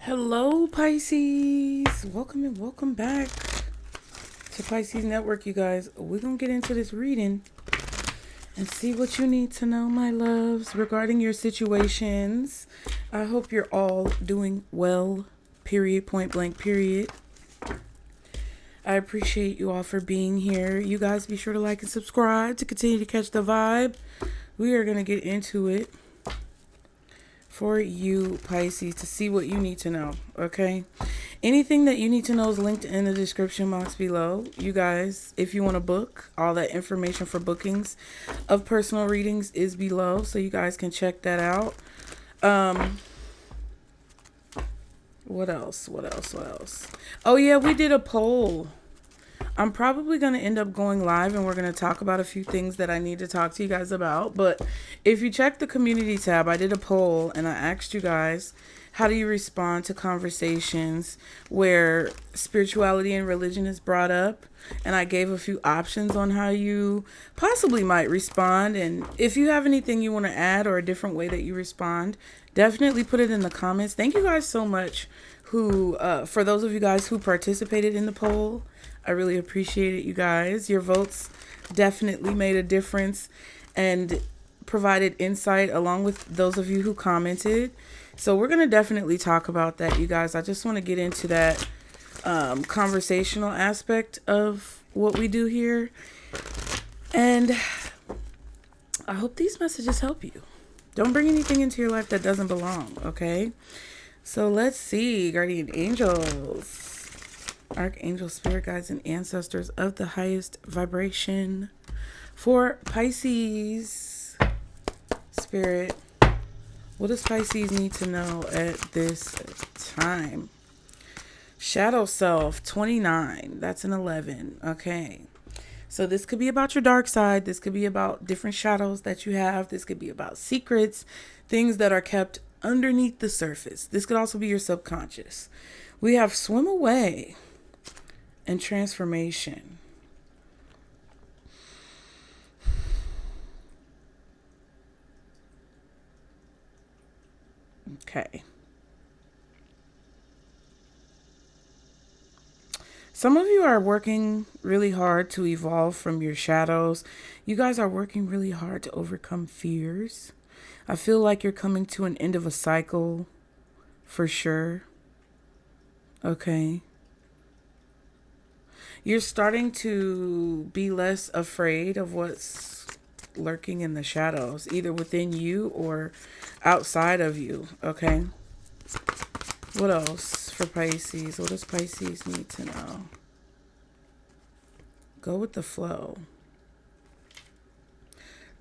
Hello, Pisces. Welcome and welcome back to Pisces Network, you guys. We're going to get into this reading and see what you need to know, my loves, regarding your situations. I hope you're all doing well, period, point blank, period. I appreciate you all for being here. You guys be sure to like and subscribe to continue to catch the vibe. We are going to get into it for you, Pisces, to see what you need to know, okay? Anything that you need to know is linked in the description box below. You guys, if you want to book, all that information for bookings of personal readings is below, so you guys can check that out. What else? Oh, yeah, we did a poll. I'm probably going to end up going live and we're going to talk about a few things that I need to talk to you guys about. But if you check the community tab, I did a poll and I asked you guys, how do you respond to conversations where spirituality and religion is brought up? And I gave a few options on how you possibly might respond. And if you have anything you want to add or a different way that you respond, definitely put it in the comments. Thank you guys so much for those of you guys who participated in the poll. I really appreciate it, you guys. Your votes definitely made a difference and provided insight along with those of you who commented. So we're going to definitely talk about that, you guys. I just want to get into that conversational aspect of what we do here. And I hope these messages help you. Don't bring anything into your life that doesn't belong, okay? So let's see, guardian angels, archangel, spirit guides, and ancestors of the highest vibration for Pisces. Spirit, what does Pisces need to know at this time? Shadow self, 29. That's an 11. Okay. So this could be about your dark side. This could be about different shadows that you have. This could be about secrets, things that are kept underneath the surface. This could also be your subconscious. We have swim away and transformation. Okay. Some of you are working really hard to evolve from your shadows. You guys are working really hard to overcome fears. I feel like you're coming to an end of a cycle for sure. Okay. You're starting to be less afraid of what's lurking in the shadows, either within you or outside of you, okay? What else for Pisces? What does Pisces need to know? Go with the flow.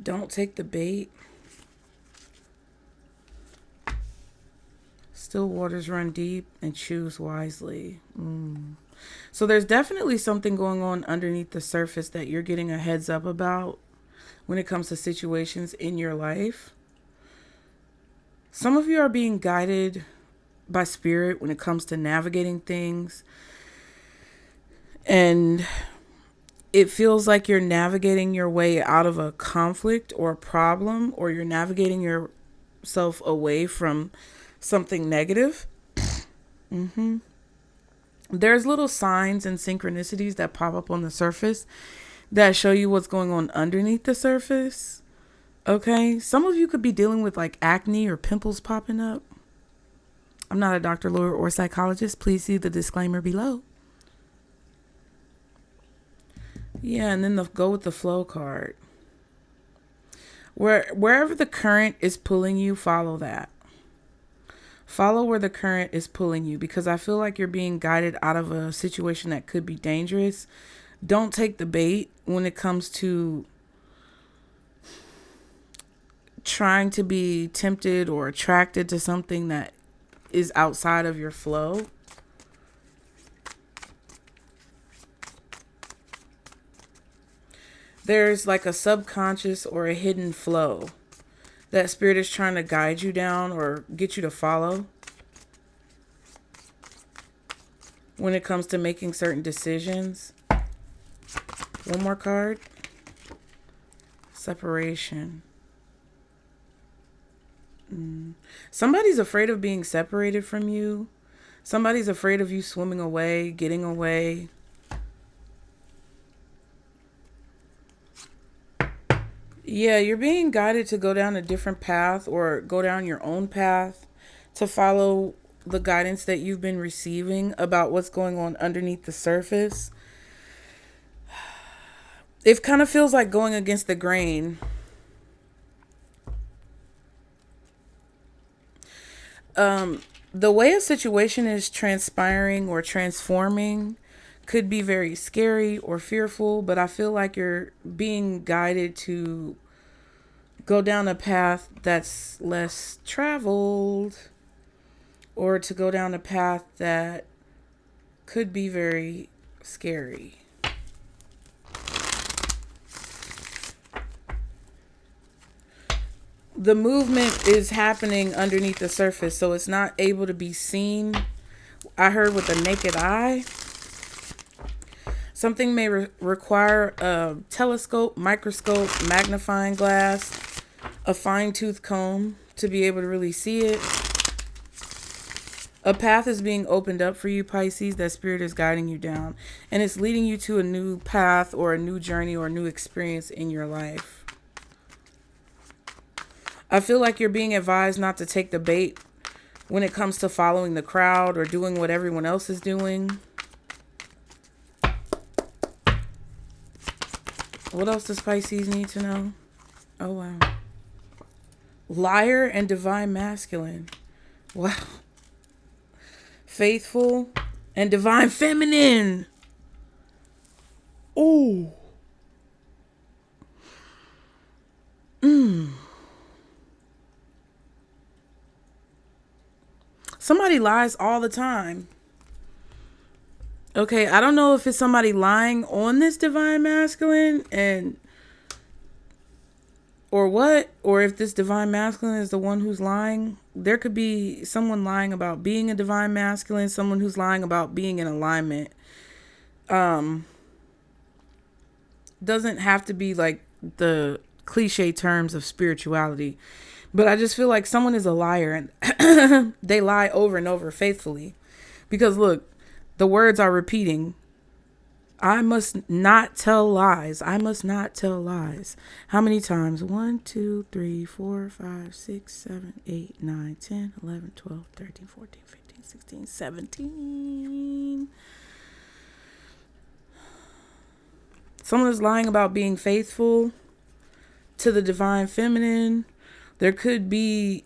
Don't take the bait. Still waters run deep and choose wisely. So there's definitely something going on underneath the surface that you're getting a heads up about when it comes to situations in your life. Some of you are being guided by spirit when it comes to navigating things. And it feels like you're navigating your way out of a conflict or a problem, or you're navigating yourself away from something negative. There's little signs and synchronicities that pop up on the surface that show you what's going on underneath the surface. Okay. Some of you could be dealing with like acne or pimples popping up. I'm not a doctor, lawyer, or psychologist. Please see the disclaimer below. Yeah. And then the go with the flow card. Wherever the current is pulling you, follow that. Follow where the current is pulling you, because I feel like you're being guided out of a situation that could be dangerous. Don't take the bait when it comes to trying to be tempted or attracted to something that is outside of your flow. There's like a subconscious or a hidden flow that spirit is trying to guide you down or get you to follow when it comes to making certain decisions. One more card. Separation. Somebody's afraid of being separated from you. Somebody's afraid of you swimming away, getting away. Yeah, you're being guided to go down a different path or go down your own path to follow the guidance that you've been receiving about what's going on underneath the surface. It kind of feels like going against the grain. The way a situation is transpiring or transforming could be very scary or fearful, but I feel like you're being guided to go down a path that's less traveled, or to go down a path that could be very scary. The movement is happening underneath the surface, so it's not able to be seen. I heard with the naked eye. Something may require a telescope, microscope, magnifying glass, a fine-tooth comb to be able to really see it. A path is being opened up for you, Pisces, that Spirit is guiding you down. And it's leading you to a new path or a new journey or a new experience in your life. I feel like you're being advised not to take the bait when it comes to following the crowd or doing what everyone else is doing. What else does Pisces need to know? Oh, wow. Liar and divine masculine. Wow. Faithful and divine feminine. Oh. Somebody lies all the time. Okay, I don't know if it's somebody lying on this divine masculine or what, or if this divine masculine is the one who's lying. There could be someone lying about being a divine masculine, someone who's lying about being in alignment. Doesn't have to be like the cliche terms of spirituality, but I just feel like someone is a liar and they lie over and over faithfully. Because look, the words are repeating. I must not tell lies. I must not tell lies. How many times? 1, 2, 3, 4, 5, 6, 7, 8, 9, 10, 11, 12, 13, 14, 15, 16, 17. Someone is lying about being faithful to the divine feminine. There could be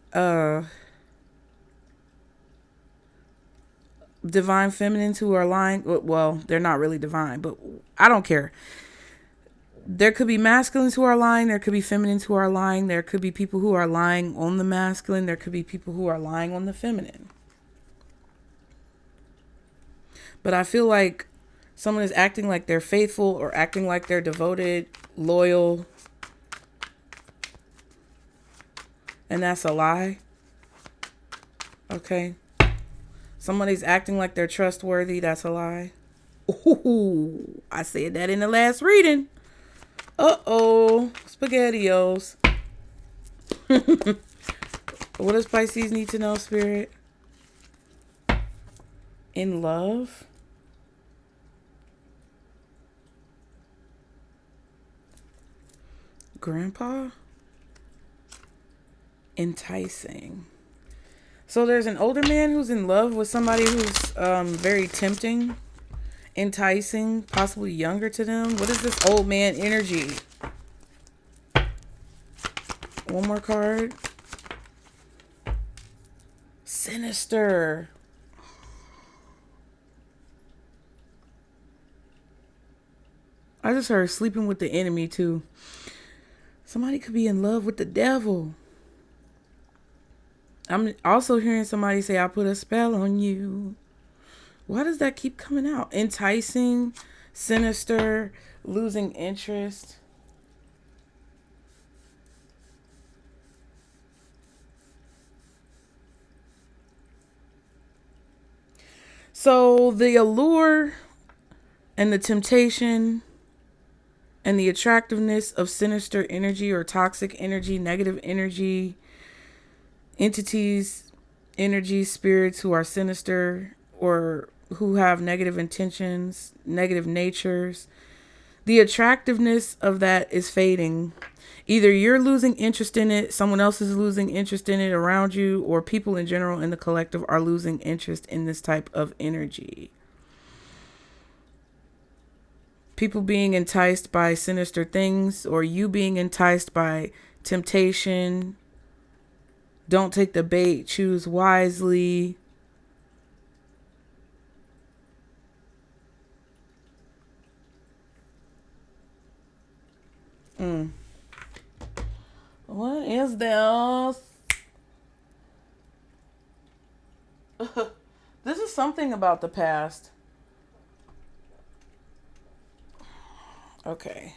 divine feminines who are lying. Well, they're not really divine, but I don't care. There could be masculines who are lying. There could be feminines who are lying. There could be people who are lying on the masculine. There could be people who are lying on the feminine. But I feel like someone is acting like they're faithful or acting like they're devoted, loyal. And that's a lie. Okay. Somebody's acting like they're trustworthy. That's a lie. Ooh, I said that in the last reading. Uh-oh. SpaghettiOs. What does Pisces need to know, Spirit? In love? Grandpa? Enticing. So there's an older man who's in love with somebody who's very tempting, enticing, possibly younger to them. What is this old man energy? One more card. Sinister. I just heard sleeping with the enemy too. Somebody could be in love with the devil. I'm also hearing somebody say, I put a spell on you. Why does that keep coming out? Enticing, sinister, losing interest. So the allure and the temptation and the attractiveness of sinister energy or toxic energy, negative energy, entities, energy, spirits who are sinister, or who have negative intentions, negative natures. The attractiveness of that is fading. Either you're losing interest in it, someone else is losing interest in it around you, or people in general in the collective are losing interest in this type of energy. People being enticed by sinister things, or you being enticed by temptation. Don't take the bait, choose wisely. What is this? This is something about the past. Okay.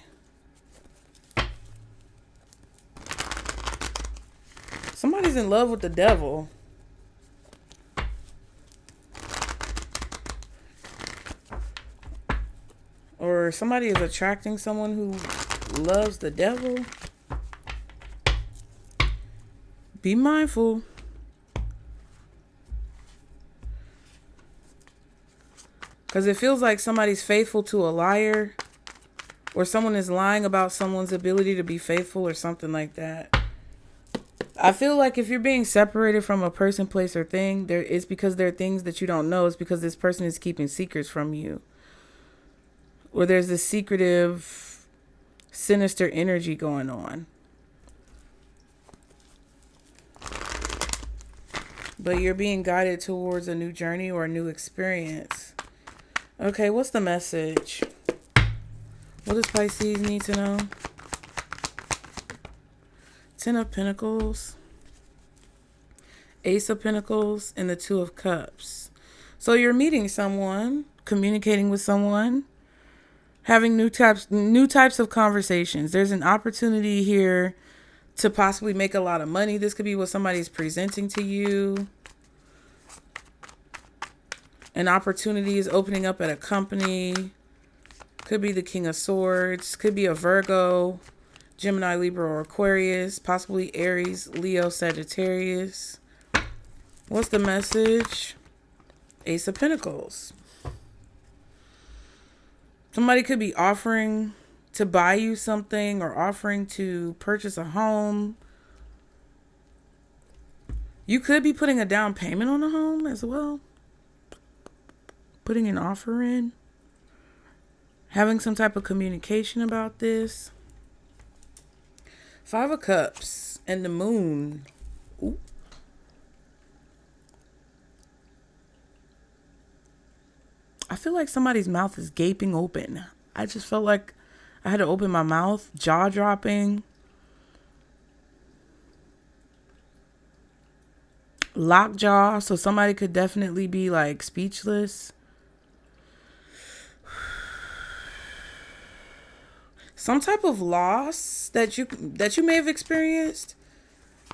Somebody's in love with the devil. Or somebody is attracting someone who loves the devil. Be mindful. Because it feels like somebody's faithful to a liar. Or someone is lying about someone's ability to be faithful or something like that. I feel like if you're being separated from a person, place, or thing, it's because there are things that you don't know. It's because this person is keeping secrets from you. Or there's this secretive, sinister energy going on. But you're being guided towards a new journey or a new experience. Okay, what's the message? What does Pisces need to know? Ten of Pentacles, Ace of Pentacles, and the Two of Cups. So you're meeting someone, communicating with someone, having new types of conversations. There's an opportunity here to possibly make a lot of money. This could be what somebody's presenting to you. An opportunity is opening up at a company. Could be the King of Swords. Could be a Virgo, Gemini, Libra, or Aquarius. Possibly Aries, Leo, Sagittarius. What's the message? Ace of Pentacles. Somebody could be offering to buy you something or offering to purchase a home. You could be putting a down payment on a home as well. Putting an offer in. Having some type of communication about this. Five of Cups and the Moon. Ooh. I feel like somebody's mouth is gaping open. I just felt like I had to open my mouth, jaw dropping. Lockjaw, so somebody could definitely be like speechless. Some type of loss that you may have experienced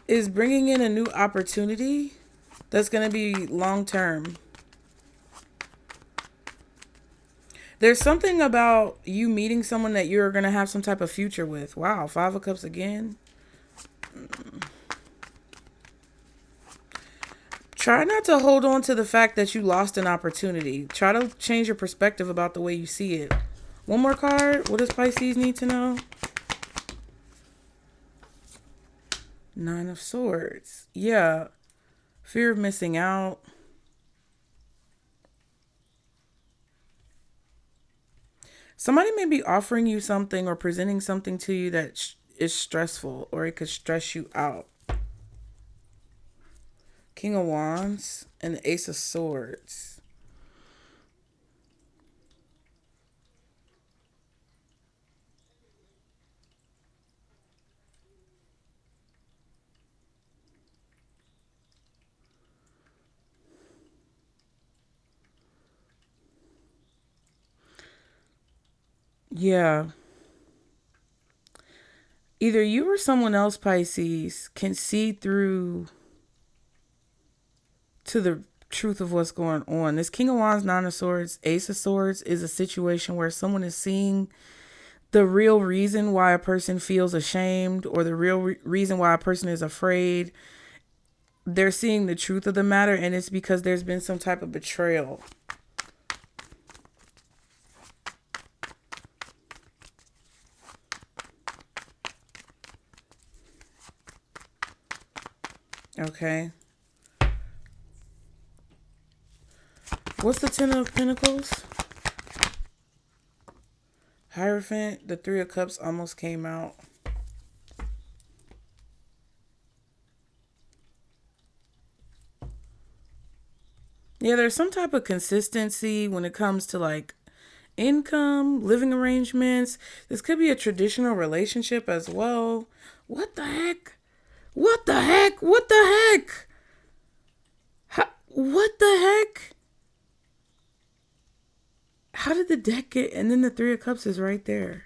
is bringing in a new opportunity that's going to be long term. There's something about you meeting someone that you're going to have some type of future with. Wow, Five of Cups again. Try not to hold on to the fact that you lost an opportunity. Try to change your perspective about the way you see it. One more card. What does Pisces need to know? Nine of Swords. Yeah. Fear of missing out. Somebody may be offering you something or presenting something to you that is stressful, or it could stress you out. King of Wands and the Ace of Swords. Yeah. Either you or someone else, Pisces, can see through to the truth of what's going on. This King of Wands, Nine of Swords, Ace of Swords is a situation where someone is seeing the real reason why a person feels ashamed, or the real reason why a person is afraid. they're seeing the truth of the matter, and it's because there's been some type of betrayal. Okay. What's the Ten of Pentacles? Hierophant. The Three of Cups almost came out. Yeah, there's some type of consistency when it comes to like income, living arrangements. This could be a traditional relationship as well. What the heck? What the heck? What the heck? What the heck? How did the deck get... And then the Three of Cups is right there.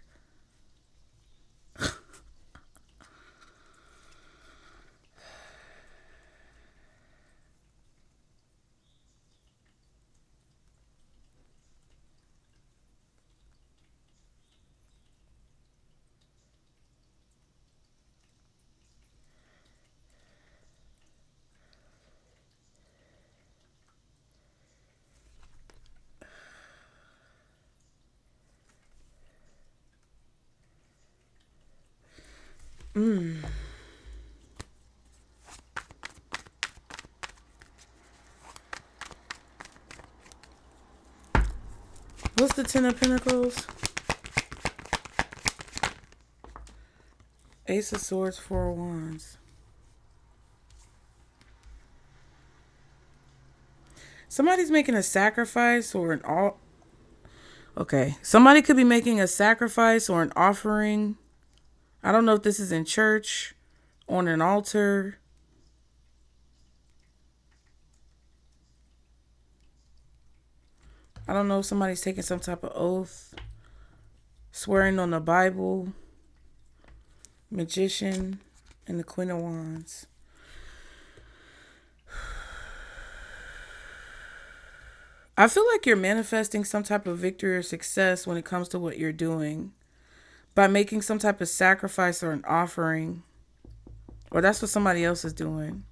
What's the Ten of Pentacles? Ace of Swords, Four of Wands. Somebody's making a sacrifice or an all. Okay. Somebody could be making a sacrifice or an offering. I don't know if this is in church, on an altar. I don't know if somebody's taking some type of oath, swearing on the Bible. Magician and the Queen of Wands. I feel like you're manifesting some type of victory or success when it comes to what you're doing by making some type of sacrifice or an offering, or that's what somebody else is doing.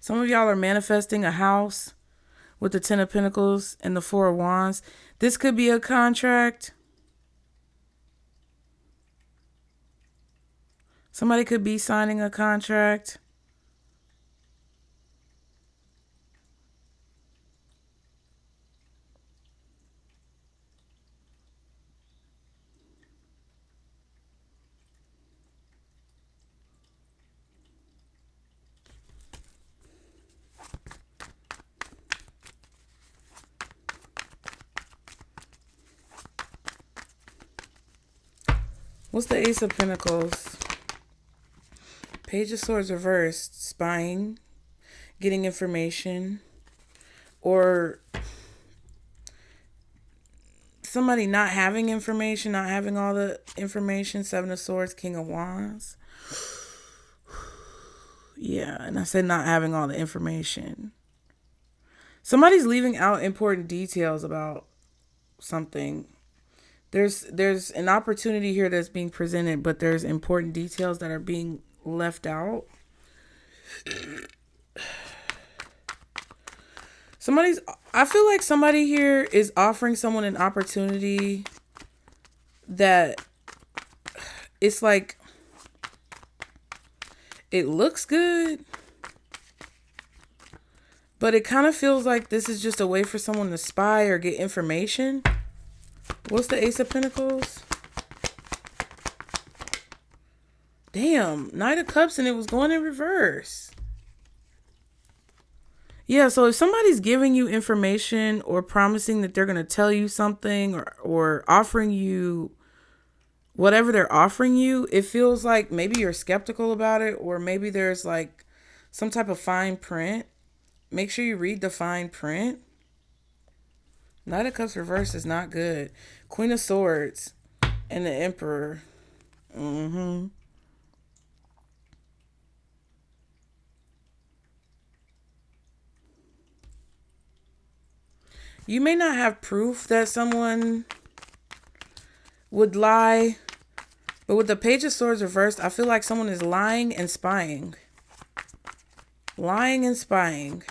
Some of y'all are manifesting a house with the Ten of Pentacles and the Four of Wands. This could be a contract. Somebody could be signing a contract. What's the Ace of Pentacles? Page of Swords reversed. Spying, getting information, or somebody not having information, not having all the information. Seven of Swords, King of Wands. Yeah, and I said not having all the information. Somebody's leaving out important details about something. There's an opportunity here that's being presented, but there's important details that are being left out. I feel like somebody here is offering someone an opportunity that it's like, it looks good, but it kind of feels like this is just a way for someone to spy or get information. What's the Ace of Pentacles? Damn, Knight of Cups, and it was going in reverse. Yeah, so if somebody's giving you information or promising that they're going to tell you something or offering you whatever they're offering you, it feels like maybe you're skeptical about it, or maybe there's like some type of fine print. Make sure you read the fine print. Knight of Cups reverse is not good. Queen of Swords and the Emperor. You may not have proof that someone would lie. But with the Page of Swords reversed, I feel like someone is lying and spying. Lying and spying.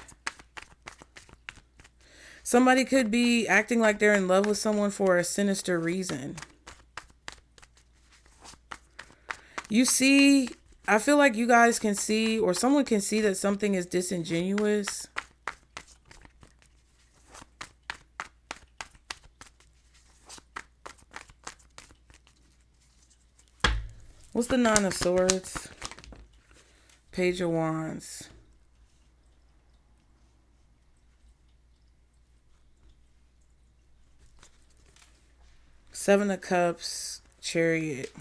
Somebody could be acting like they're in love with someone for a sinister reason. You see, I feel like you guys can see, or someone can see that something is disingenuous. What's the Nine of Swords? Page of Wands. Seven of Cups, Chariot.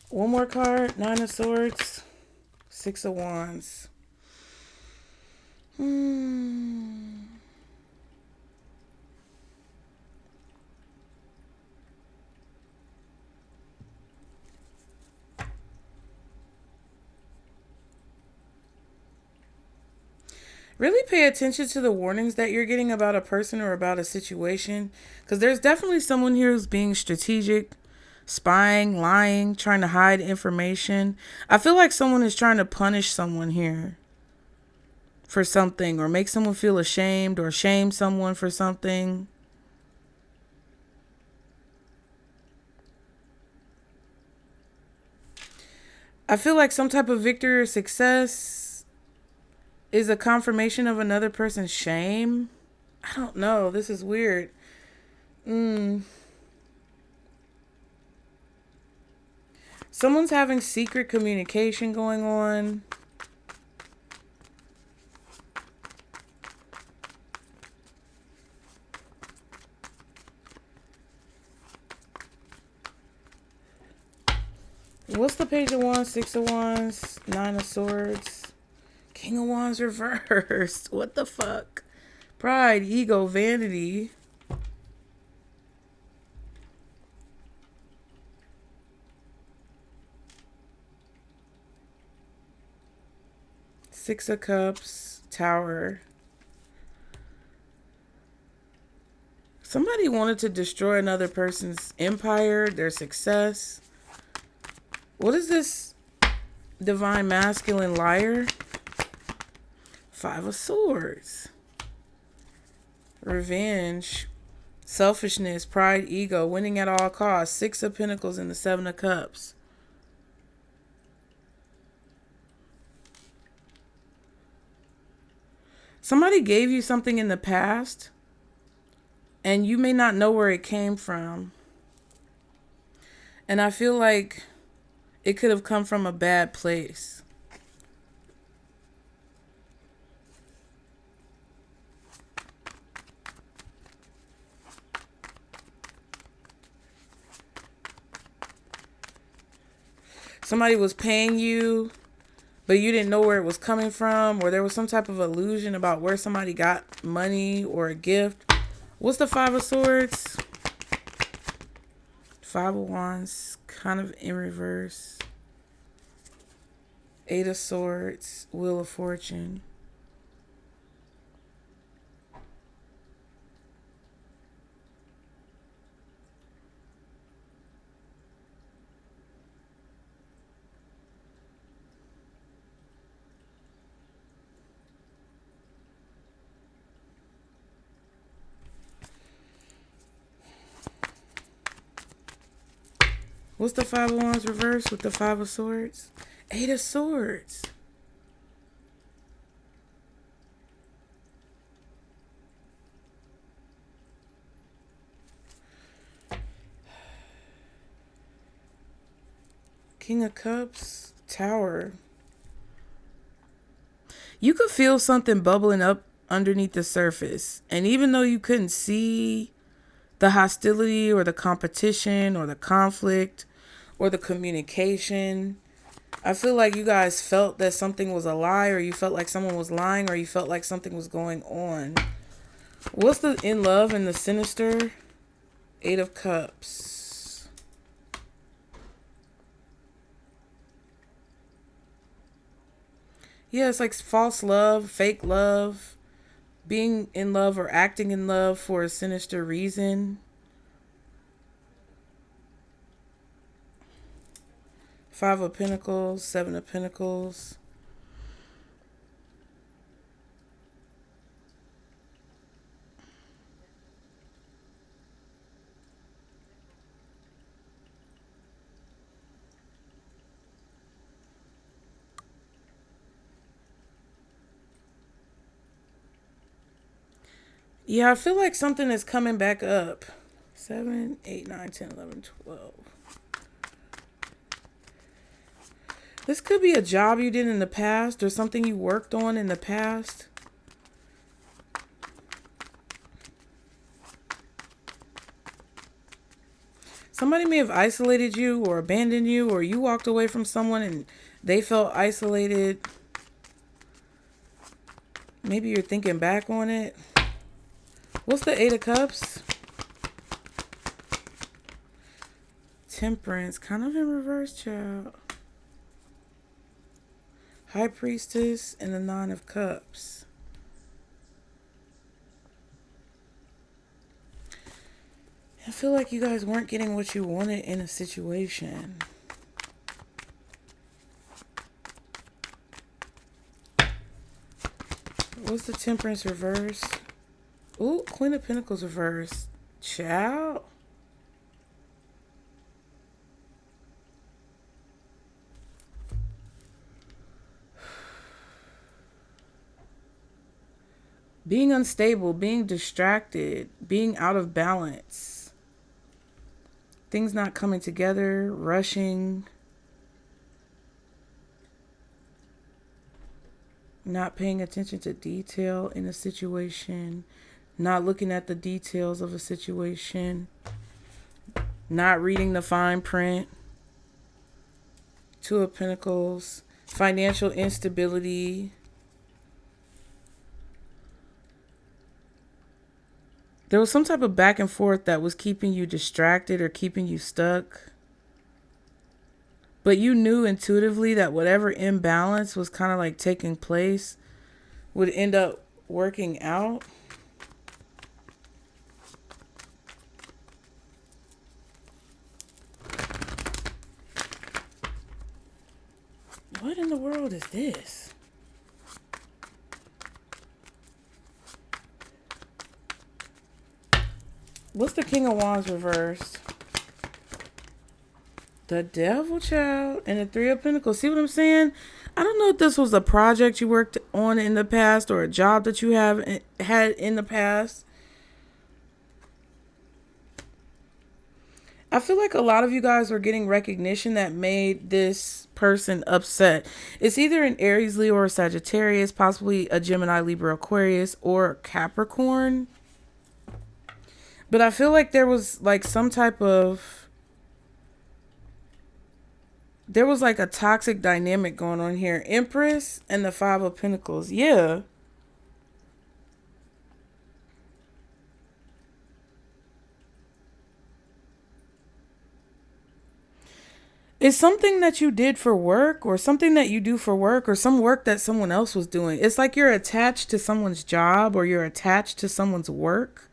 One more card. Nine of Swords. Six of Wands. Really pay attention to the warnings that you're getting about a person or about a situation. Because there's definitely someone here who's being strategic, spying, lying, trying to hide information. I feel like someone is trying to punish someone here for something, or make someone feel ashamed, or shame someone for something. I feel like some type of victory or success is a confirmation of another person's shame. I don't know. This is weird. Someone's having secret communication going on. What's the Page of Wands, Six of Wands, Nine of Swords, King of Wands reversed? What the fuck? Pride, ego, vanity. Six of Cups, Tower. Somebody wanted to destroy another person's empire, their success. What is this? Divine Masculine Liar. Five of Swords. Revenge. Selfishness, pride, ego, winning at all costs. Six of Pentacles and the Seven of Cups. Somebody gave you something in the past, and you may not know where it came from. And I feel like it could have come from a bad place. Somebody was paying you, but you didn't know where it was coming from, or there was some type of illusion about where somebody got money or a gift. What's the Five of Swords? Five of Wands, kind of in reverse. Eight of Swords, Wheel of Fortune. What's the Five of Wands reversed with the Five of Swords? Eight of Swords. King of Cups, Tower. You could feel something bubbling up underneath the surface. And even though you couldn't see the hostility or the competition or the conflict or the communication, I feel like you guys felt that something was a lie, or you felt like someone was lying, or you felt like something was going on. What's the in love and the sinister? Eight of Cups. Yeah, it's like false love, fake love, being in love or acting in love for a sinister reason. Five of Pentacles, Seven of Pentacles. Yeah, I feel like something is coming back up. 7, 8, 9, 10, 11, 12. This could be a job you did in the past or something you worked on in the past. Somebody may have isolated you or abandoned you, or you walked away from someone and they felt isolated. Maybe you're thinking back on it. What's the Eight of Cups? Temperance, kind of in reverse, child. High Priestess and the Nine of Cups. I feel like you guys weren't getting what you wanted in a situation. What's the Temperance reverse? Ooh, Queen of Pentacles reverse. Child. Being unstable, being distracted, being out of balance. Things not coming together, rushing. Not paying attention to detail in a situation. Not looking at the details of a situation. Not reading the fine print. Two of Pentacles. Financial instability. There was some type of back and forth that was keeping you distracted or keeping you stuck. But you knew intuitively that whatever imbalance was kind of like taking place would end up working out. What in the world is this? What's the King of Wands reversed? The Devil, child, and the Three of Pentacles. See what I'm saying? I don't know if this was a project you worked on in the past or a job that you have had in the past. I feel like a lot of you guys were getting recognition that made this person upset. It's either an Aries, Leo, or Sagittarius, possibly a Gemini, Libra, Aquarius, or Capricorn. But I feel like there was like some type of... There was like a toxic dynamic going on here. Empress and the Five of Pentacles. Yeah. It's something that you did for work or something that you do for work or some work that someone else was doing. It's like you're attached to someone's job or you're attached to someone's work.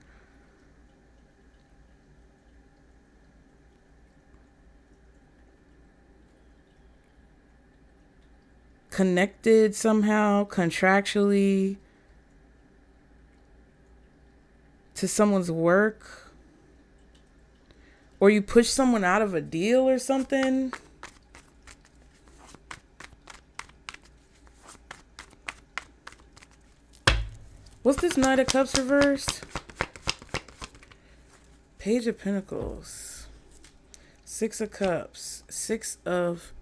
Connected somehow, contractually, to someone's work. Or you push someone out of a deal or something. What's this Knight of Cups reversed? Page of Pentacles. Six of Cups. Six of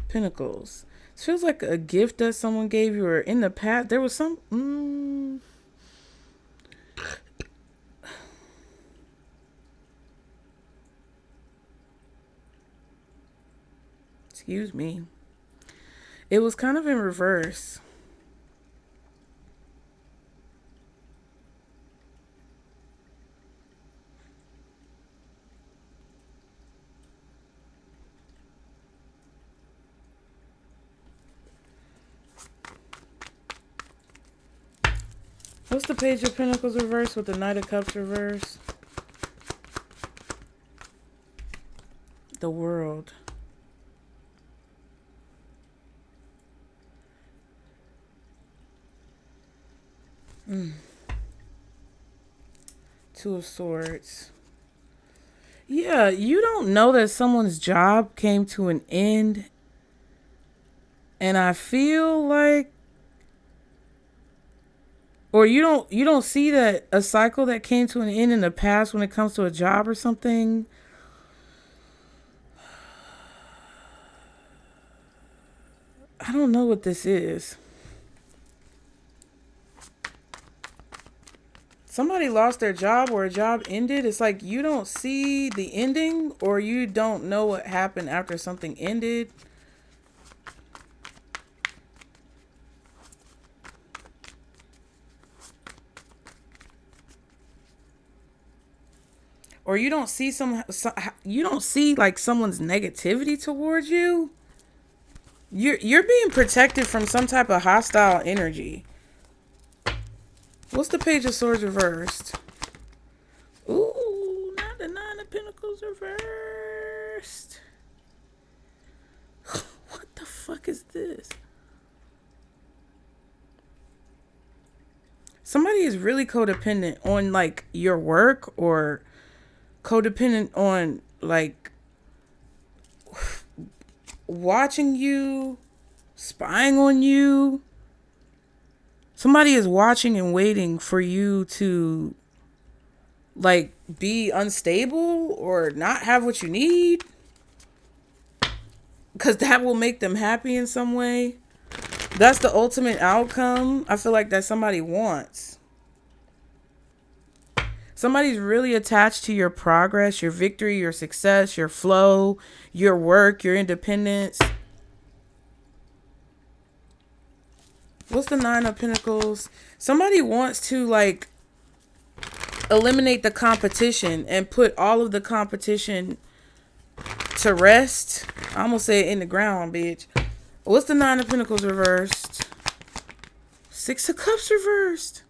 Pentacles. This feels like a gift that someone gave you or in the past. There was some... Excuse me. It was kind of in reverse. What's the Page of Pentacles reversed with the Knight of Cups reversed? The World. Two of Swords. Yeah, you don't know that someone's job came to an end. And I feel like, or you don't see that a cycle that came to an end in the past when it comes to a job or something. I don't know what this is. Somebody lost their job or a job ended. It's like you don't see the ending, or you don't know what happened after something ended. Or you don't see you don't see like someone's negativity towards you. You're being protected from some type of hostile energy. What's the Page of Swords reversed? Ooh, not the Nine of Pentacles reversed. What the fuck is this? Somebody is really codependent on like your work, or codependent on like watching you, spying on you. Somebody is watching and waiting for you to like be unstable or not have what you need, because that will make them happy in some way. That's the ultimate outcome I feel like that somebody wants. Somebody's really attached to your progress, your victory, your success, your flow, your work, your independence. What's the Nine of Pentacles? Somebody wants to like eliminate the competition and put all of the competition to rest. I almost said in the ground, bitch. What's the Nine of Pentacles reversed? Six of Cups reversed.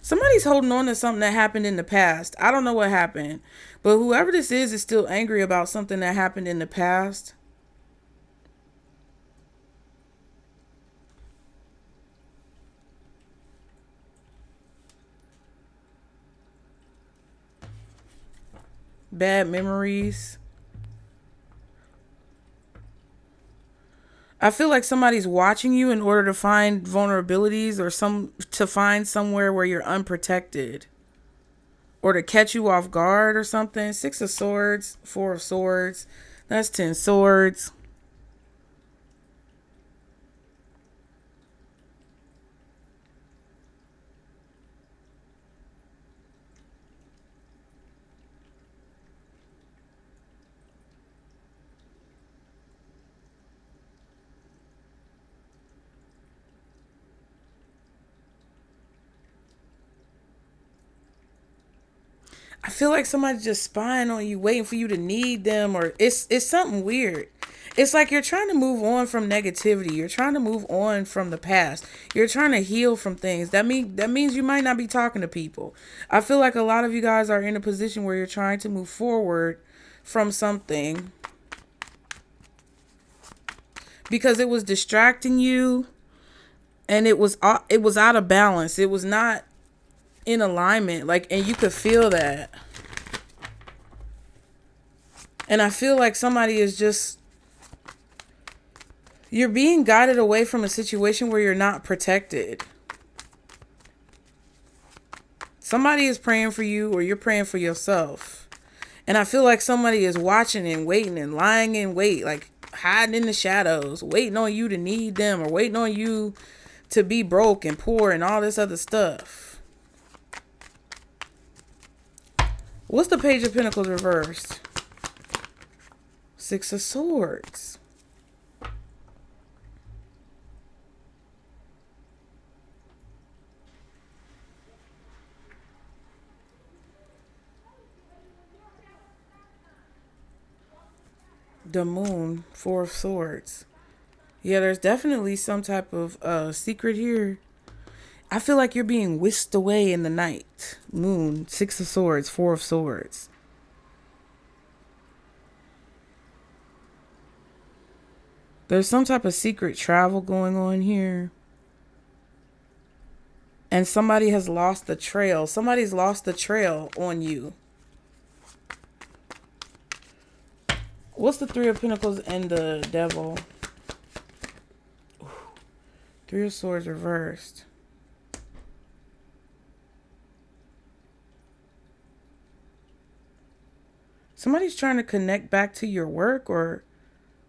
Somebody's holding on to something that happened in the past. I don't know what happened, but whoever this is still angry about something that happened in the past. Bad memories. I feel like somebody's watching you in order to find vulnerabilities, or to find somewhere where you're unprotected, or to catch you off guard or something. Six of Swords, Four of Swords. That's 10 swords. I feel like somebody's just spying on you, waiting for you to need them, or it's something weird. It's like you're trying to move on from negativity. You're trying to move on from the past. You're trying to heal from things. That means you might not be talking to people. I feel like a lot of you guys are in a position where you're trying to move forward from something because it was distracting you, and it was out of balance. It was not in alignment, like, and you could feel that. And I feel like somebody is just, you're being guided away from a situation where you're not protected. Somebody is praying for you, or you're praying for yourself. And I feel like somebody is watching and waiting and lying in wait, like hiding in the shadows, waiting on you to need them, or waiting on you to be broke and poor and all this other stuff. What's the Page of Pentacles reversed? Six of Swords. The Moon, Four of Swords. Yeah, there's definitely some type of secret here. I feel like you're being whisked away in the night. Moon, 6 of Swords, 4 of Swords. There's some type of secret travel going on here. And somebody has lost the trail. Somebody's lost the trail on you. What's the 3 of Pentacles and the Devil? Ooh. 3 of Swords reversed. Somebody's trying to connect back to your work or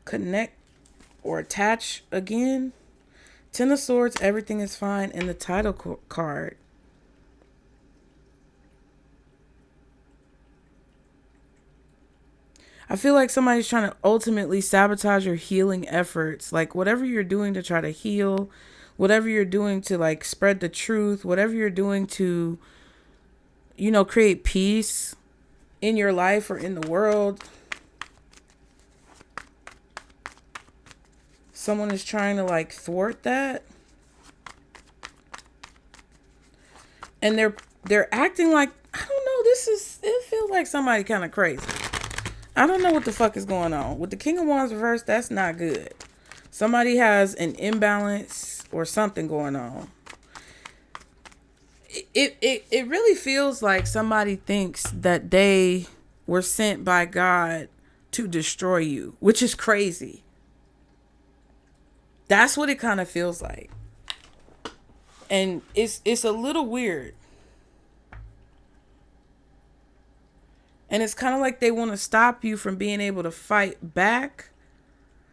connect or attach again. 10 of Swords, everything is fine. And the title card. I feel like somebody's trying to ultimately sabotage your healing efforts. Like whatever you're doing to try to heal, whatever you're doing to like spread the truth, whatever you're doing to, you know, create peace in your life or in the world. Someone is trying to like thwart that. And they're acting like, I don't know, it feels like somebody kind of crazy. I don't know what the fuck is going on. With the King of Wands reversed, that's not good. Somebody has an imbalance or something going on. It really feels like somebody thinks that they were sent by God to destroy you, which is crazy. That's what it kind of feels like. And it's a little weird. And it's kind of like they want to stop you from being able to fight back.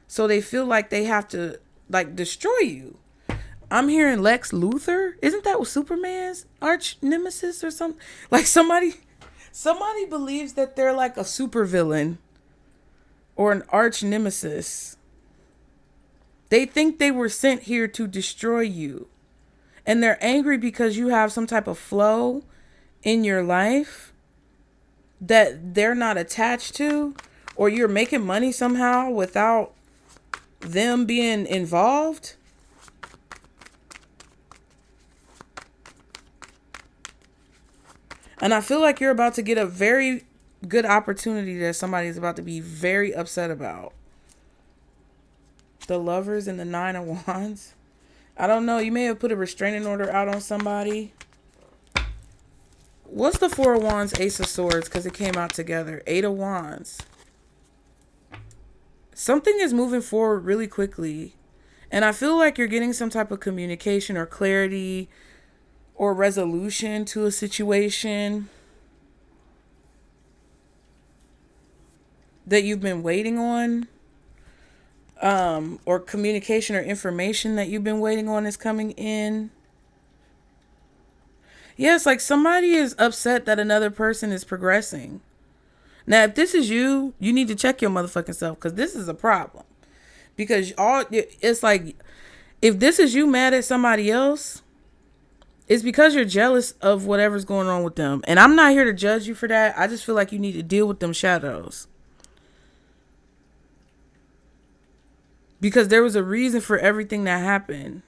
So they feel like they have to like destroy you. I'm hearing Lex Luthor. Isn't that Superman's arch nemesis or something? Like somebody believes that they're like a supervillain or an arch nemesis. They think they were sent here to destroy you. And they're angry because you have some type of flow in your life that they're not attached to, or you're making money somehow without them being involved. And I feel like you're about to get a very good opportunity that somebody's about to be very upset about. The Lovers and the 9 of Wands. I don't know. You may have put a restraining order out on somebody. What's the 4 of Wands, Ace of Swords? Because it came out together. 8 of Wands. Something is moving forward really quickly. And I feel like you're getting some type of communication or clarity or resolution to a situation that you've been waiting on. Or communication or information that you've been waiting on is coming in. Yeah, it's like somebody is upset that another person is progressing. Now, if this is you, you need to check your motherfucking self, because this is a problem. Because it's like, if this is you mad at somebody else, it's because you're jealous of whatever's going on with them. And I'm not here to judge you for that. I just feel like you need to deal with them shadows. Because there was a reason for everything that happened.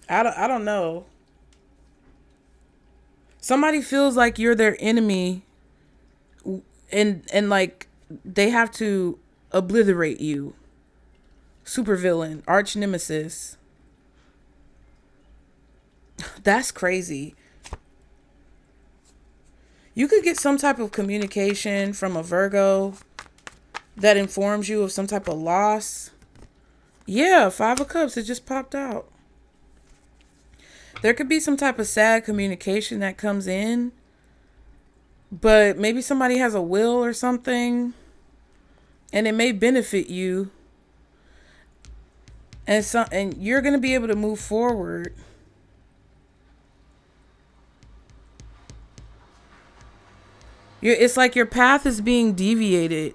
I don't know. Somebody feels like you're their enemy and like they have to obliterate you. Supervillain, arch nemesis. That's crazy. You could get some type of communication from a Virgo that informs you of some type of loss. Yeah, 5 of Cups, it just popped out. There could be some type of sad communication that comes in, but maybe somebody has a will or something, and it may benefit you, and you're going to be able to move forward. It's like your path is being deviated.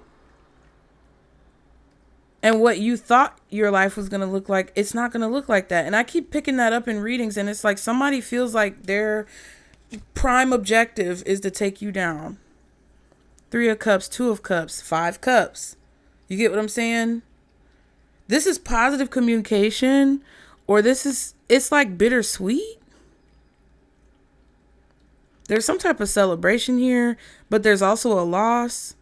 And what you thought your life was going to look like, it's not going to look like that. And I keep picking that up in readings. And it's like somebody feels like their prime objective is to take you down. 3 of Cups, 2 of Cups, 5 Cups. You get what I'm saying? This is positive communication Or it's like bittersweet. There's some type of celebration here, but there's also a loss.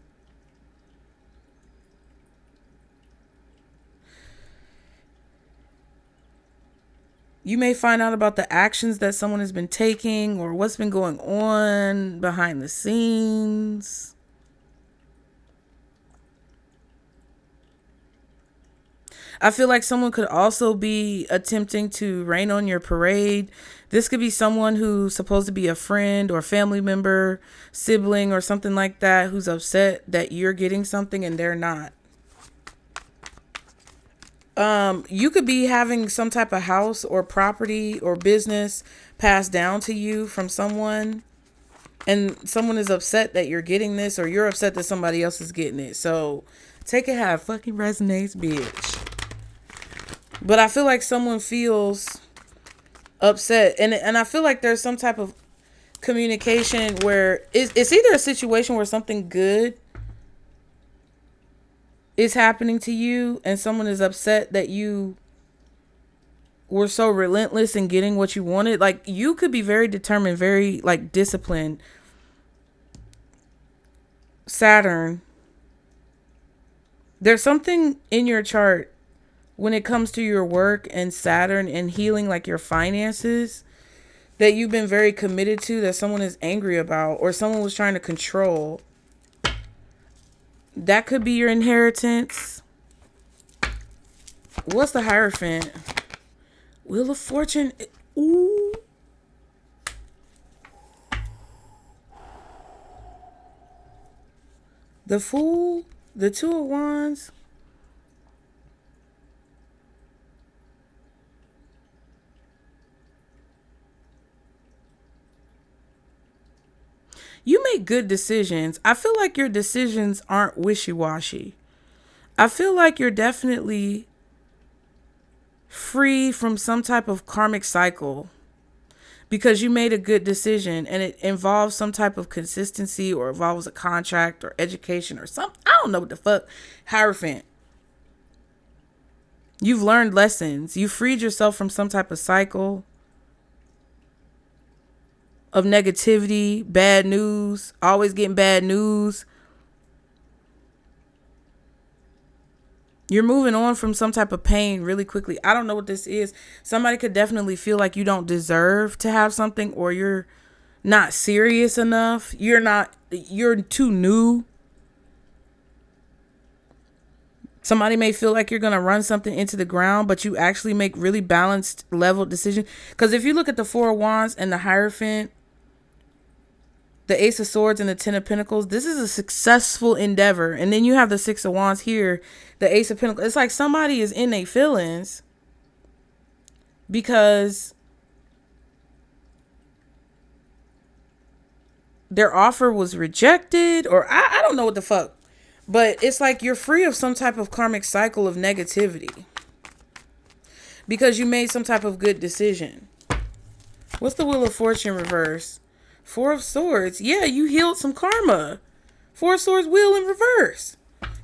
You may find out about the actions that someone has been taking or what's been going on behind the scenes. I feel like someone could also be attempting to rain on your parade. This could be someone who's supposed to be a friend or family member, sibling, or something like that, who's upset that you're getting something and they're not. You could be having some type of house or property or business passed down to you from someone, and someone is upset that you're getting this, or you're upset that somebody else is getting it. So take it how it fucking resonates, bitch. But I feel like someone feels upset, and I feel like there's some type of communication where it's either a situation where something good is happening to you and someone is upset that you were so relentless in getting what you wanted. Like, you could be very determined, very like disciplined. Saturn, there's something in your chart when it comes to your work and Saturn and healing, like your finances, that you've been very committed to, that someone is angry about, or someone was trying to control. That could be your inheritance. What's the Hierophant? Wheel of Fortune. Ooh. The Fool. The Two of Wands. You make good decisions. I feel like your decisions aren't wishy-washy. I feel like you're definitely free from some type of karmic cycle because you made a good decision, and it involves some type of consistency, or involves a contract or education or something. I don't know what the fuck. Hierophant. You've learned lessons. You freed yourself from some type of cycle of negativity, bad news, always getting bad news. You're moving on from some type of pain really quickly. I don't know what this is. Somebody could definitely feel like you don't deserve to have something, or you're not serious enough. You're too new. Somebody may feel like you're going to run something into the ground, but you actually make really balanced, leveled decisions. Because if you look at the Four of Wands and the Hierophant, the Ace of Swords and the Ten of Pentacles, this is a successful endeavor. And then you have the Six of Wands here, the Ace of Pentacles. It's like somebody is in their feelings because their offer was rejected, or I don't know what the fuck. But it's like you're free of some type of karmic cycle of negativity because you made some type of good decision. What's the Wheel of Fortune reverse? Four of Swords. Yeah, you healed some karma. Four of Swords, Wheel in reverse.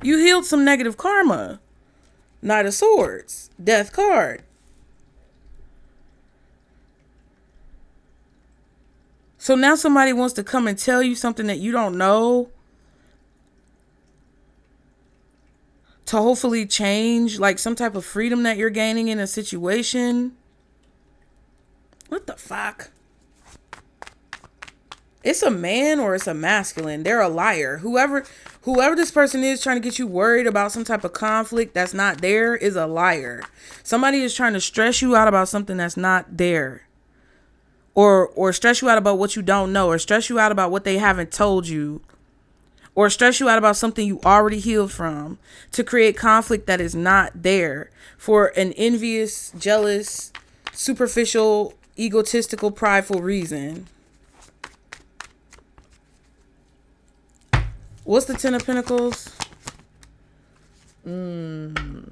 You healed some negative karma. Knight of Swords. Death card. So now somebody wants to come and tell you something that you don't know, to hopefully change, like some type of freedom that you're gaining in a situation. What the fuck? It's a man or it's a masculine. They're a liar. Whoever this person is trying to get you worried about some type of conflict that's not there is a liar. Somebody is trying to stress you out about something that's not there. Or stress you out about what you don't know, or stress you out about what they haven't told you, or stress you out about something you already healed from, to create conflict that is not there for an envious, jealous, superficial, egotistical, prideful reason. What's the Ten of Pentacles? Because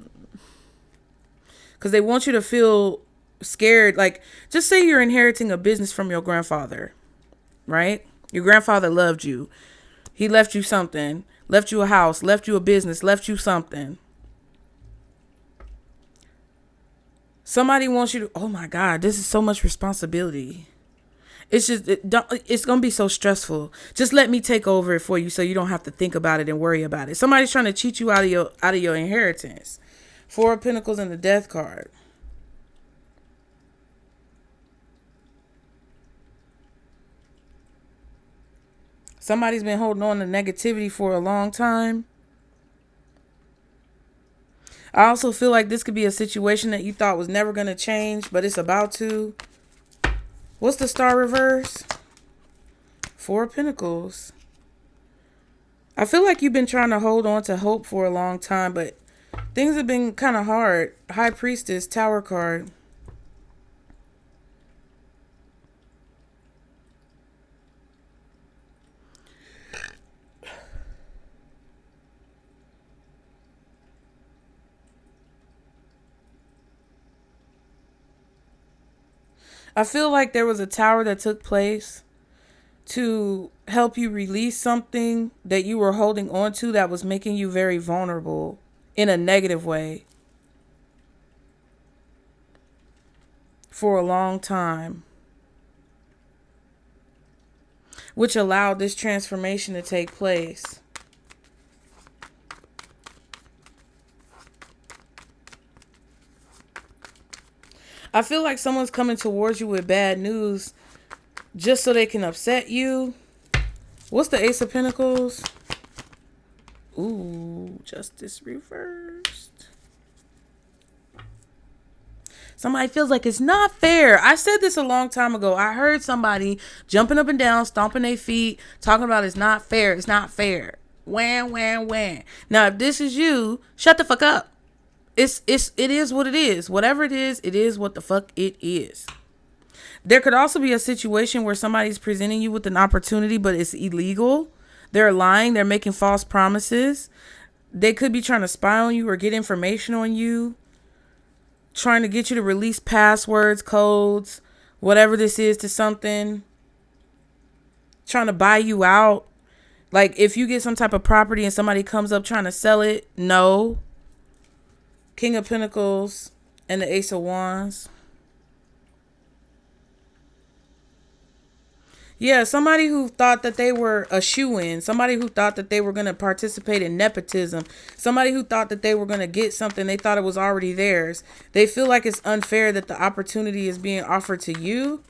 they want you to feel scared. Like, just say you're inheriting a business from your grandfather, right? Your grandfather loved you. He left you something, left you a house, left you a business, left you something. Somebody wants you to, oh my God, this is so much responsibility. It's just, it's going to be so stressful. Just let me take over it for you so you don't have to think about it and worry about it. Somebody's trying to cheat you out of your inheritance. Four of Pentacles and the Death card. Somebody's been holding on to negativity for a long time. I also feel like this could be a situation that you thought was never going to change, but it's about to. What's the Star reverse? Four of Pentacles. I feel like you've been trying to hold on to hope for a long time, but things have been kind of hard. High Priestess, Tower card. I feel like there was a tower that took place to help you release something that you were holding on to that was making you very vulnerable in a negative way for a long time, which allowed this transformation to take place. I feel like someone's coming towards you with bad news just so they can upset you. What's the Ace of Pentacles? Ooh, Justice reversed. Somebody feels like it's not fair. I said this a long time ago. I heard somebody jumping up and down, stomping their feet, talking about it's not fair. It's not fair. Wham, wham, wham. Now, if this is you, shut the fuck up. It is what it is. Whatever it is what the fuck it is. There could also be a situation where somebody's presenting you with an opportunity, but it's illegal. They're lying. They're making false promises. They could be trying to spy on you or get information on you, trying to get you to release passwords, codes, whatever this is to something, trying to buy you out. Like if you get some type of property and somebody comes up trying to sell it, no. King of Pentacles and the Ace of Wands. Yeah, somebody who thought that they were a shoo-in. Somebody who thought that they were going to participate in nepotism. Somebody who thought that they were going to get something they thought it was already theirs. They feel like it's unfair that the opportunity is being offered to you.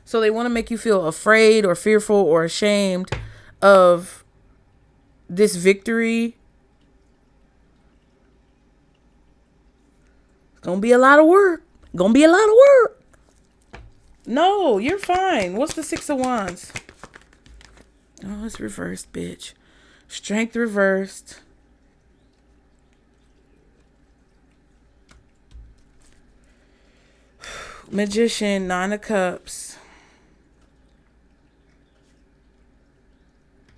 So they want to make you feel afraid or fearful or ashamed of this victory. Gonna be a lot of work. No, you're fine. What's the Six of Wands? Oh, it's reversed, bitch. Strength reversed. Magician, Nine of Cups.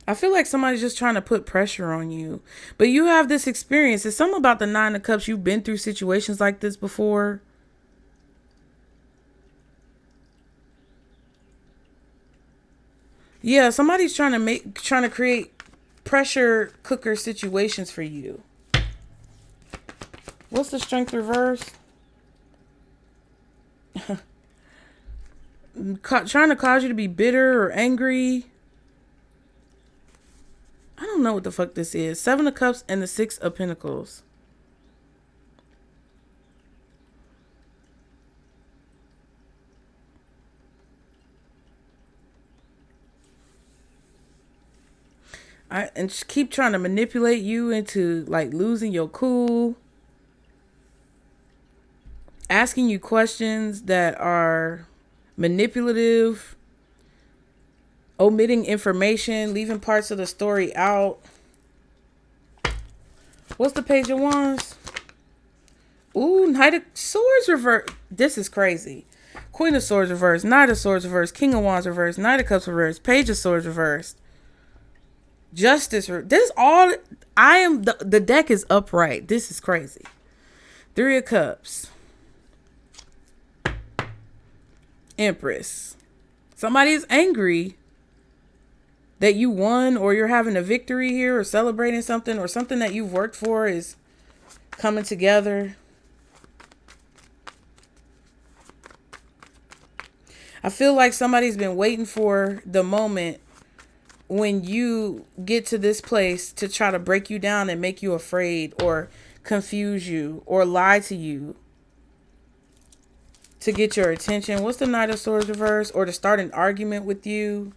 I feel like somebody's just trying to put pressure on you. But you have this experience. It's something about the Nine of Cups. You've been through situations like this before. Yeah, somebody's trying to create pressure cooker situations for you. What's the Strength reverse? Trying to cause you to be bitter or angry. I don't know what the fuck this is. Seven of Cups and the Six of Pentacles. And just keep trying to manipulate you into like losing your cool. Asking you questions that are manipulative. Omitting information, leaving parts of the story out. What's the Page of Wands? Ooh, Knight of Swords reverse. This is crazy. Queen of Swords reverse. Knight of Swords reverse. King of Wands reverse. Knight of Cups reverse. Page of Swords reversed. Justice. This all. The deck is upright. This is crazy. Three of Cups. Empress. Somebody is angry that you won, or you're having a victory here, or celebrating something, or something that you've worked for is coming together. I feel like somebody's been waiting for the moment when you get to this place to try to break you down and make you afraid or confuse you or lie to you to get your attention. What's the Knight of Swords reverse? Or to start an argument with you,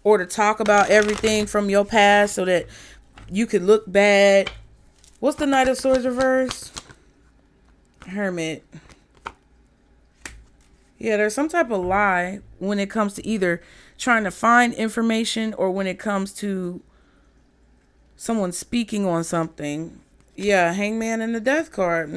or to talk about everything from your past so that you could look bad. What's the Knight of Swords reverse? Hermit. Yeah, there's some type of lie when it comes to either trying to find information or when it comes to someone speaking on something. Yeah, Hangman and the Death card.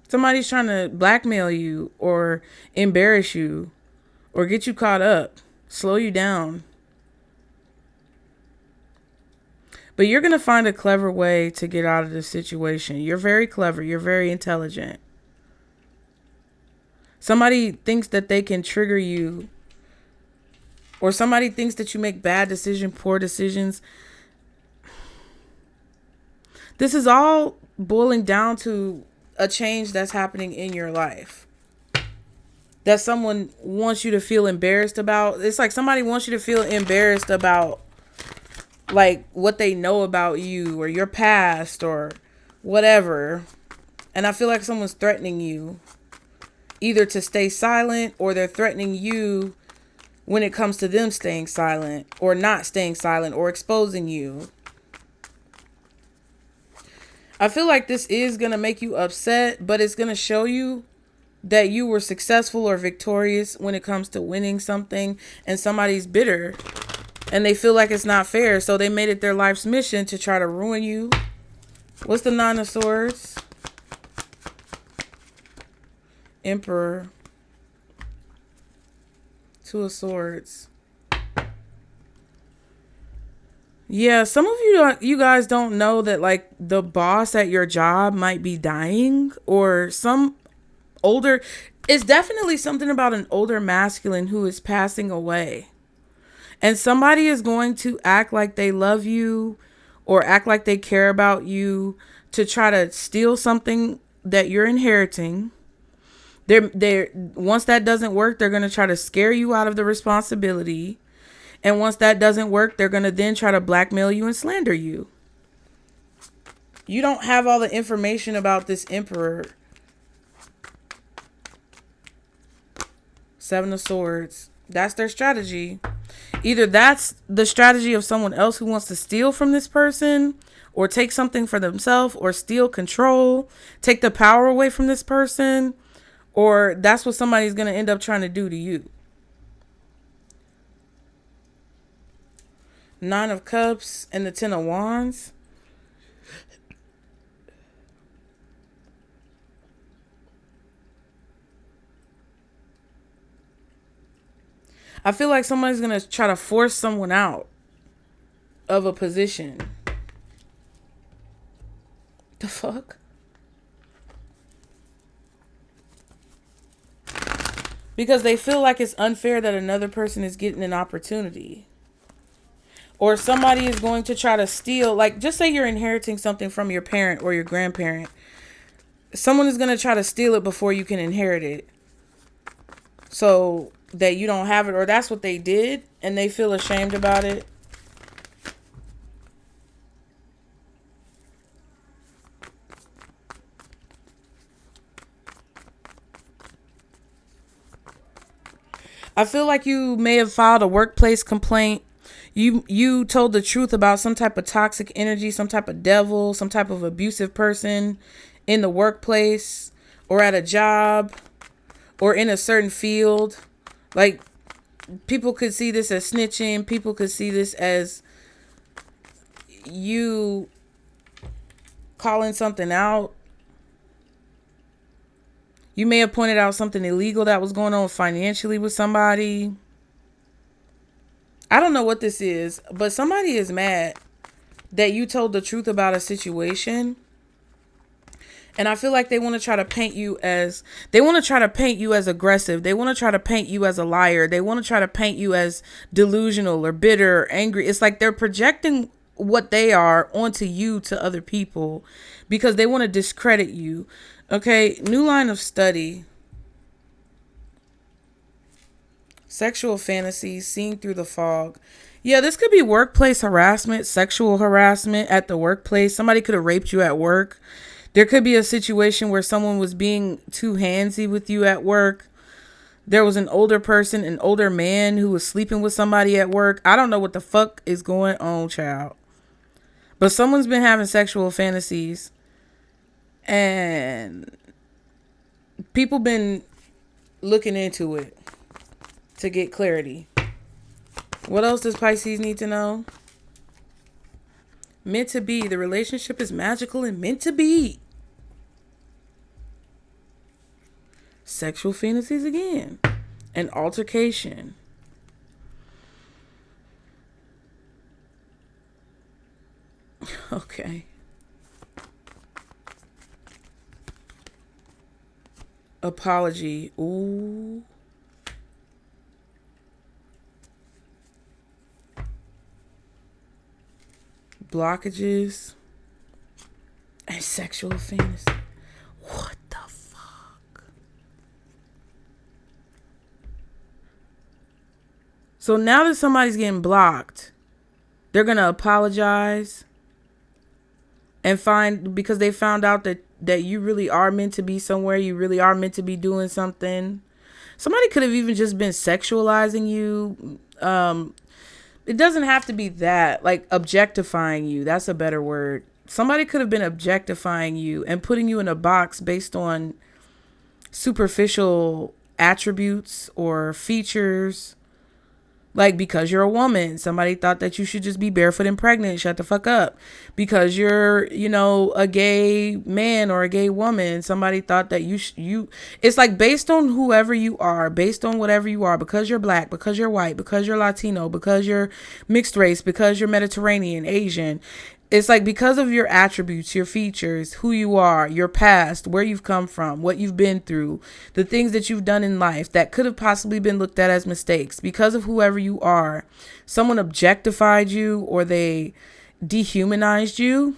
Somebody's trying to blackmail you or embarrass you or get you caught up, slow you down. But you're going to find a clever way to get out of this situation. You're very clever. You're very intelligent. Somebody thinks that they can trigger you, or somebody thinks that you make bad decisions, poor decisions. This is all boiling down to a change that's happening in your life that someone wants you to feel embarrassed about. It's like somebody wants you to feel embarrassed about like what they know about you or your past or whatever. And I feel like someone's threatening you either to stay silent, or they're threatening you when it comes to them staying silent or not staying silent or exposing you. I feel like this is going to make you upset, but it's going to show you that you were successful or victorious when it comes to winning something, and somebody's bitter and they feel like it's not fair. So they made it their life's mission to try to ruin you. What's the Nine of Swords? Emperor. Two of Swords. Yeah, some of you guys don't know that like the boss at your job might be dying, or some older, it's definitely something about an older masculine who is passing away. And somebody is going to act like they love you or act like they care about you to try to steal something that you're inheriting. They're once that doesn't work, they're going to try to scare you out of the responsibility. And once that doesn't work, they're going to then try to blackmail you and slander you. You don't have all the information about this emperor. Seven of Swords. That's their strategy. Either that's the strategy of someone else who wants to steal from this person, or take something for themselves, or steal control, take the power away from this person, or that's what somebody's going to end up trying to do to you. Nine of Cups and the Ten of Wands. I feel like somebody's going to try to force someone out of a position. The fuck? Because they feel like it's unfair that another person is getting an opportunity. Or somebody is going to try to steal, like just say you're inheriting something from your parent or your grandparent. Someone is going to try to steal it before you can inherit it, so that you don't have it, or that's what they did and they feel ashamed about it. I feel like you may have filed a workplace complaint. You told the truth about some type of toxic energy, some type of devil, some type of abusive person in the workplace or at a job or in a certain field. Like, people could see this as snitching. People could see this as you calling something out. You may have pointed out something illegal that was going on financially with somebody. I don't know what this is, but somebody is mad that you told the truth about a situation. And I feel like they want to try to paint you as aggressive. They want to try to paint you as a liar. They want to try to paint you as delusional or bitter or angry. It's like they're projecting what they are onto you to other people because they want to discredit you. Okay, new line of study. Sexual fantasies, seeing through the fog. Yeah, this could be workplace harassment, sexual harassment at the workplace. Somebody could have raped you at work. There could be a situation where someone was being too handsy with you at work. There was an older person, an older man who was sleeping with somebody at work. I don't know what the fuck is going on, child. But someone's been having sexual fantasies. And people been looking into it to get clarity. What else does Pisces need to know? Meant to be. The relationship is magical and meant to be. Sexual fantasies again. An altercation. Okay. Apology. Ooh. Blockages and sexual fantasy. What the fuck? So now that somebody's getting blocked, they're gonna apologize and find, because they found out that you really are meant to be somewhere, you really are meant to be doing something. Somebody could have even just been sexualizing you. It doesn't have to be that, like objectifying you. That's a better word. Somebody could have been objectifying you and putting you in a box based on superficial attributes or features. Like, because you're a woman, somebody thought that you should just be barefoot and pregnant. Shut the fuck up. Because you're, a gay man or a gay woman, somebody thought that you. It's like based on whoever you are, based on whatever you are, because you're black, because you're white, because you're Latino, because you're mixed race, because you're Mediterranean, Asian. It's like because of your attributes, your features, who you are, your past, where you've come from, what you've been through, the things that you've done in life that could have possibly been looked at as mistakes. Because of whoever you are, someone objectified you or they dehumanized you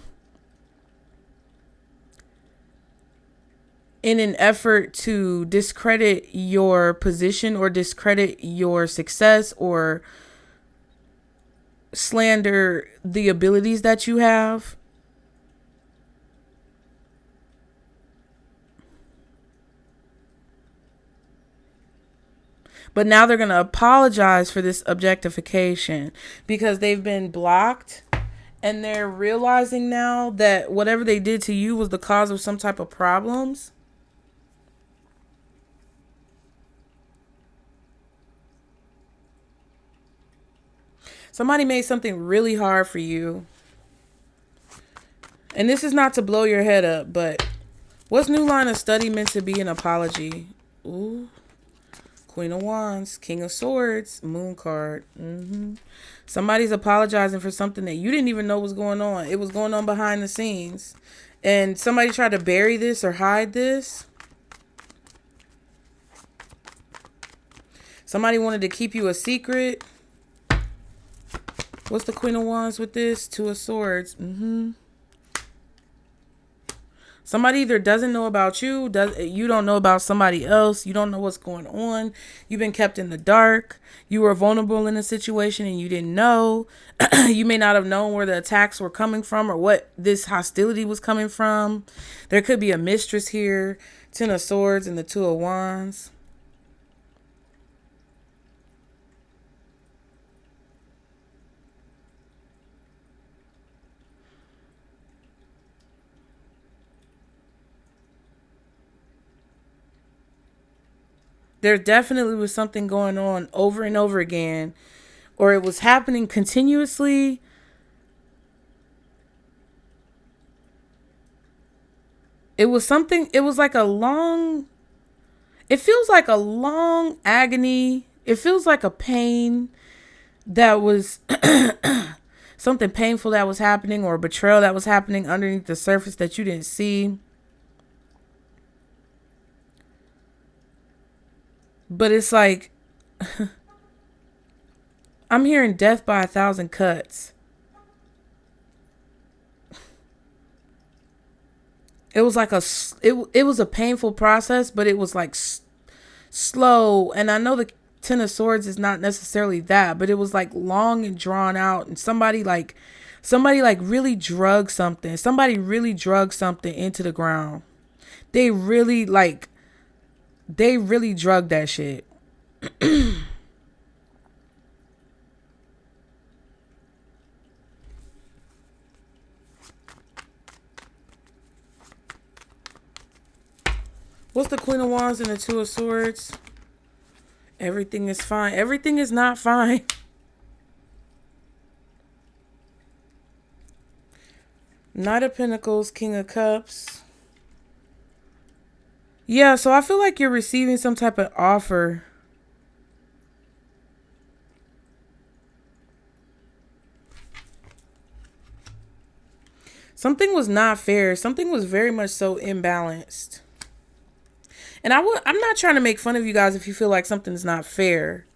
in an effort to discredit your position or discredit your success or slander the abilities that you have. But now they're going to apologize for this objectification because they've been blocked and they're realizing now that whatever they did to you was the cause of some type of problems. Somebody made something really hard for you. And this is not to blow your head up, but what's new line of study meant to be an apology? Ooh. Queen of Wands, King of Swords, Moon card. Somebody's apologizing for something that you didn't even know was going on. It was going on behind the scenes. And somebody tried to bury this or hide this. Somebody wanted to keep you a secret. What's the Queen of Wands with this? Two of Swords. Somebody either doesn't know about you, you don't know about somebody else, you don't know what's going on, you've been kept in the dark, you were vulnerable in a situation and you didn't know. You may not have known where the attacks were coming from or what this hostility was coming from. There could be a mistress here. Ten of Swords and the Two of Wands. There definitely was something going on over and over again, or it was happening continuously. It was something, it was like a long, it feels like a long agony. It feels like a pain that was something painful that was happening, or a betrayal that was happening underneath the surface that you didn't see. But it's like, I'm hearing death by 1,000 cuts. It was like it was a painful process, but it was like slow. And I know the Ten of Swords is not necessarily that, but it was like long and drawn out, and somebody really drugged something. Somebody really drugged something into the ground. They really drugged that shit. What's the Queen of Wands and the Two of Swords? Everything is fine. Everything is not fine. Knight of Pentacles, King of Cups. Yeah, so I feel like you're receiving some type of offer. Something was not fair. Something was very much so imbalanced. And I'm not trying to make fun of you guys if you feel like something's not fair.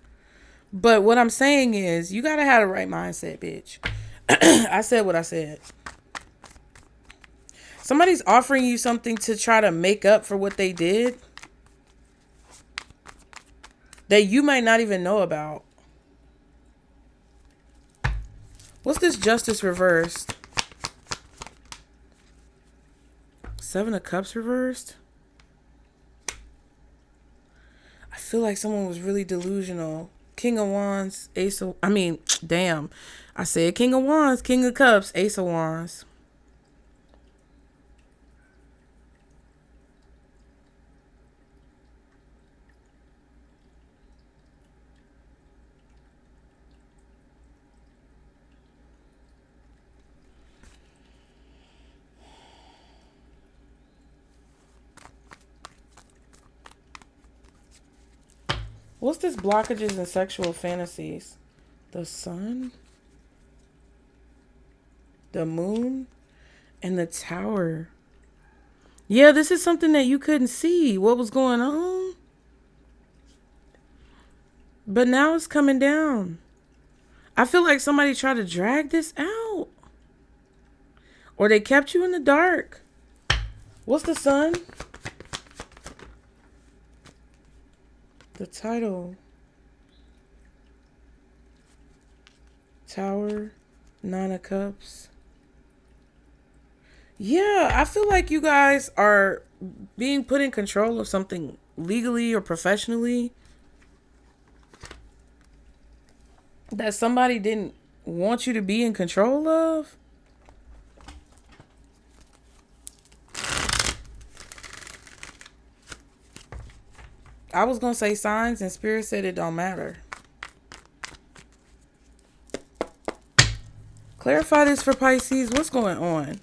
But what I'm saying is you got to have the right mindset, bitch. I said what I said. Somebody's offering you something to try to make up for what they did that you might not even know about. What's this Justice reversed? Seven of Cups reversed? I feel like someone was really delusional. King of Wands, damn. I said King of Wands, King of Cups, Ace of Wands. What's this blockages and sexual fantasies? The Sun, the Moon, and the Tower. Yeah, this is something that you couldn't see what was going on. But now it's coming down. I feel like somebody tried to drag this out. Or they kept you in the dark. What's the Sun? The title. Tower. Nine of Cups. Yeah, I feel like you guys are being put in control of something legally or professionally that somebody didn't want you to be in control of. I was going to say signs, and Spirit said it don't matter. Clarify this for Pisces. What's going on?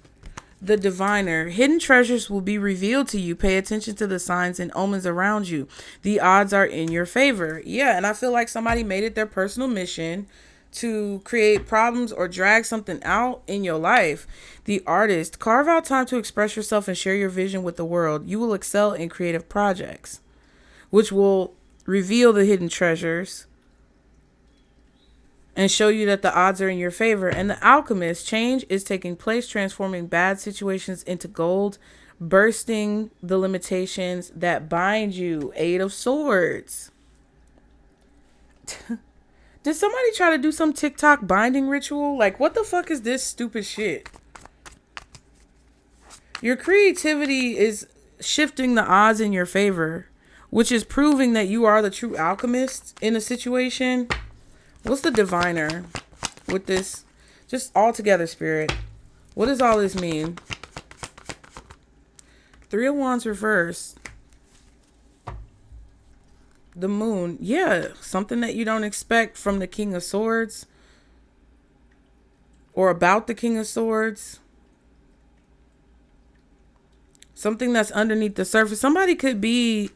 The Diviner. Hidden treasures will be revealed to you. Pay attention to the signs and omens around you. The odds are in your favor. Yeah, and I feel like somebody made it their personal mission to create problems or drag something out in your life. The Artist. Carve out time to express yourself and share your vision with the world. You will excel in creative projects, which will reveal the hidden treasures and show you that the odds are in your favor. And the Alchemist. Change is taking place, transforming bad situations into gold, bursting the limitations that bind you. Eight of Swords. Did somebody try to do some TikTok binding ritual? Like, what the fuck is this stupid shit? Your creativity is shifting the odds in your favor, which is proving that you are the true alchemist in a situation. What's the Diviner with this? Just all together, Spirit. What does all this mean? Three of Wands reversed. The Moon. Yeah, something that you don't expect from the King of Swords or about the King of Swords. Something that's underneath the surface. Somebody could be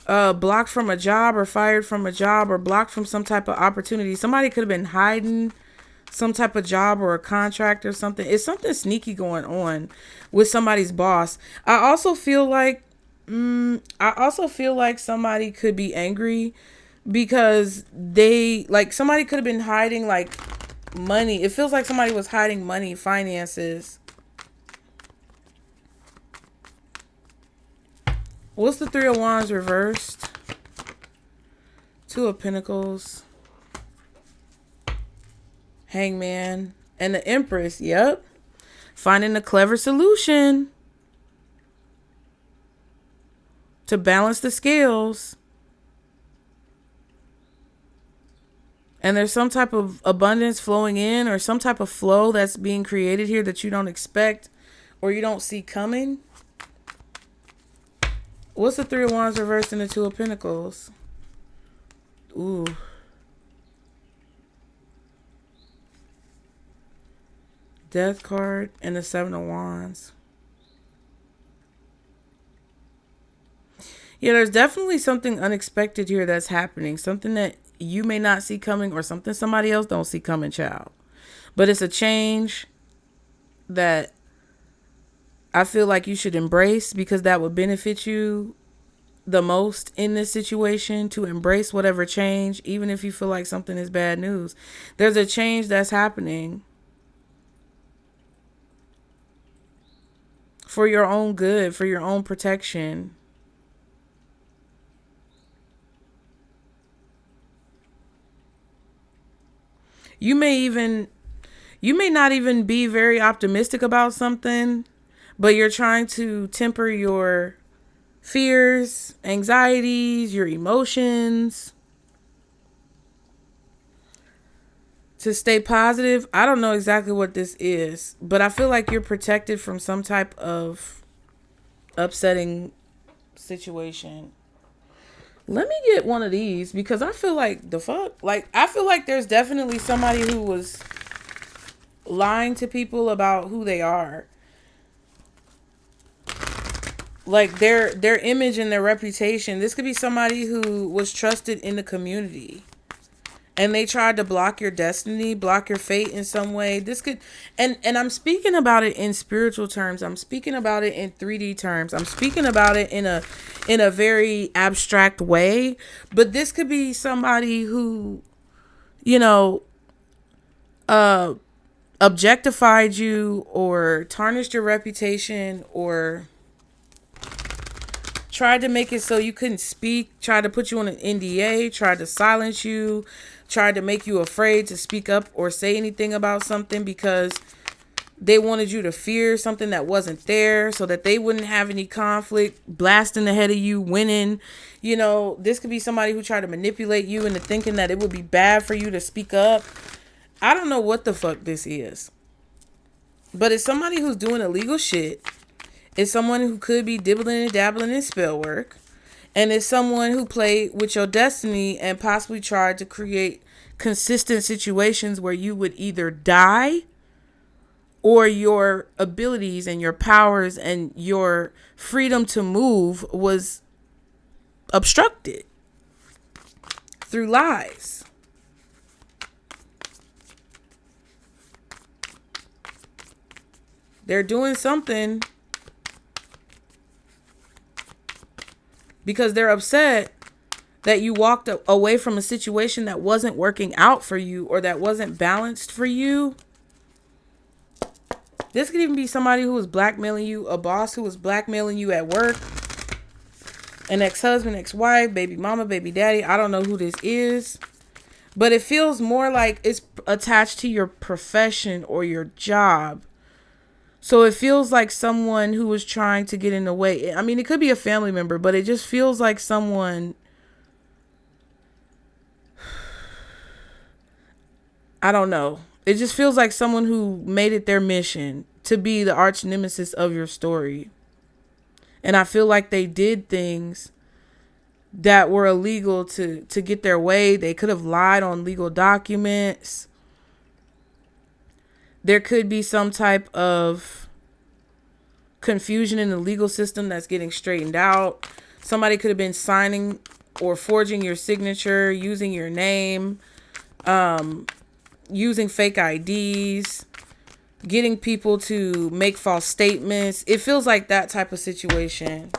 blocked from a job or fired from a job or blocked from some type of opportunity. Somebody could have been hiding some type of job or a contract or something. It's something sneaky going on with somebody's boss. I also feel like somebody could be angry because somebody could have been hiding money. It feels like somebody was hiding money, finances. What's the Three of Wands reversed? Two of Pentacles. Hangman. And the Empress. Yep. Finding a clever solution to balance the scales. And there's some type of abundance flowing in, or some type of flow that's being created here that you don't expect or you don't see coming. What's the Three of Wands reversed in the Two of Pentacles? Ooh. Death card and the Seven of Wands. Yeah, there's definitely something unexpected here that's happening. Something that you may not see coming, or something somebody else don't see coming, child. But it's a change that I feel like you should embrace, because that would benefit you the most in this situation, to embrace whatever change, even if you feel like something is bad news. There's a change that's happening for your own good, for your own protection. You may not even be very optimistic about something, but you're trying to temper your fears, anxieties, your emotions to stay positive. I don't know exactly what this is, but I feel like you're protected from some type of upsetting situation. Let me get one of these, because I feel like the fuck, like I feel like there's definitely somebody who was lying to people about who they are. Like their image and their reputation. This could be somebody who was trusted in the community, and they tried to block your destiny, block your fate in some way. This could, and I'm speaking about it in spiritual terms. I'm speaking about it in 3D terms. I'm speaking about it in a very abstract way. But this could be somebody who, objectified you, or tarnished your reputation, or tried to make it so you couldn't speak, tried to put you on an NDA, tried to silence you, tried to make you afraid to speak up or say anything about something, because they wanted you to fear something that wasn't there, so that they wouldn't have any conflict, blasting ahead of you, winning. This could be somebody who tried to manipulate you into thinking that it would be bad for you to speak up. I don't know what the fuck this is, but it's somebody who's doing illegal shit. It's someone who could be dibbling and dabbling in spell work. And it's someone who played with your destiny and possibly tried to create consistent situations where you would either die, or your abilities and your powers and your freedom to move was obstructed through lies. They're doing something because they're upset that you walked away from a situation that wasn't working out for you, or that wasn't balanced for you. This could even be somebody who was blackmailing you, a boss who was blackmailing you at work, an ex-husband, ex-wife, baby mama, baby daddy. I don't know who this is, but it feels more like it's attached to your profession or your job. So it feels like someone who was trying to get in the way. I mean, it could be a family member, but it just feels like someone, I don't know. It just feels like someone who made it their mission to be the arch nemesis of your story. And I feel like they did things that were illegal to get their way. They could have lied on legal documents. There could be some type of confusion in the legal system that's getting straightened out. Somebody could have been signing or forging your signature, using your name, using fake IDs, getting people to make false statements. It feels like that type of situation.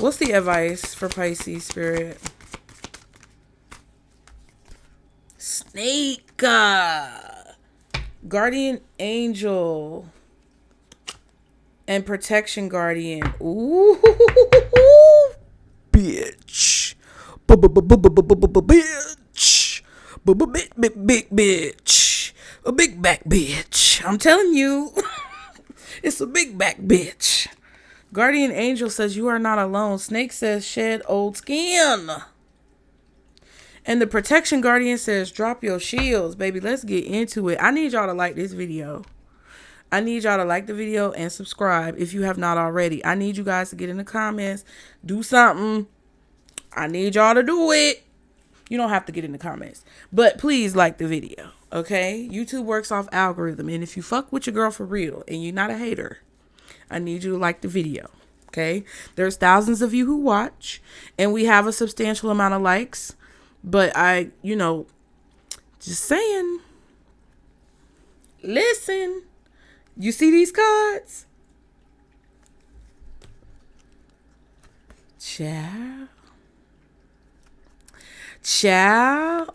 What's the advice for Pisces spirit? Snake. Guardian angel. And protection guardian. Ooh, bitch. Bitch. Big bitch. A big back bitch. I'm telling you. It's a big back bitch. Guardian angel says you are not alone. Snake says shed old skin. And the protection guardian says drop your shields, baby. Let's get into it. I need y'all to like this video. I need y'all to like the video and subscribe if you have not already. I need you guys to get in the comments. Do something. I need y'all to do it. You don't have to get in the comments, but please like the video. Okay? YouTube works off algorithm. And if you fuck with your girl for real and you're not a hater, I need you to like the video. Okay? There's thousands of you who watch and we have a substantial amount of likes. But just saying, listen, you see these cards? Ciao. Ciao.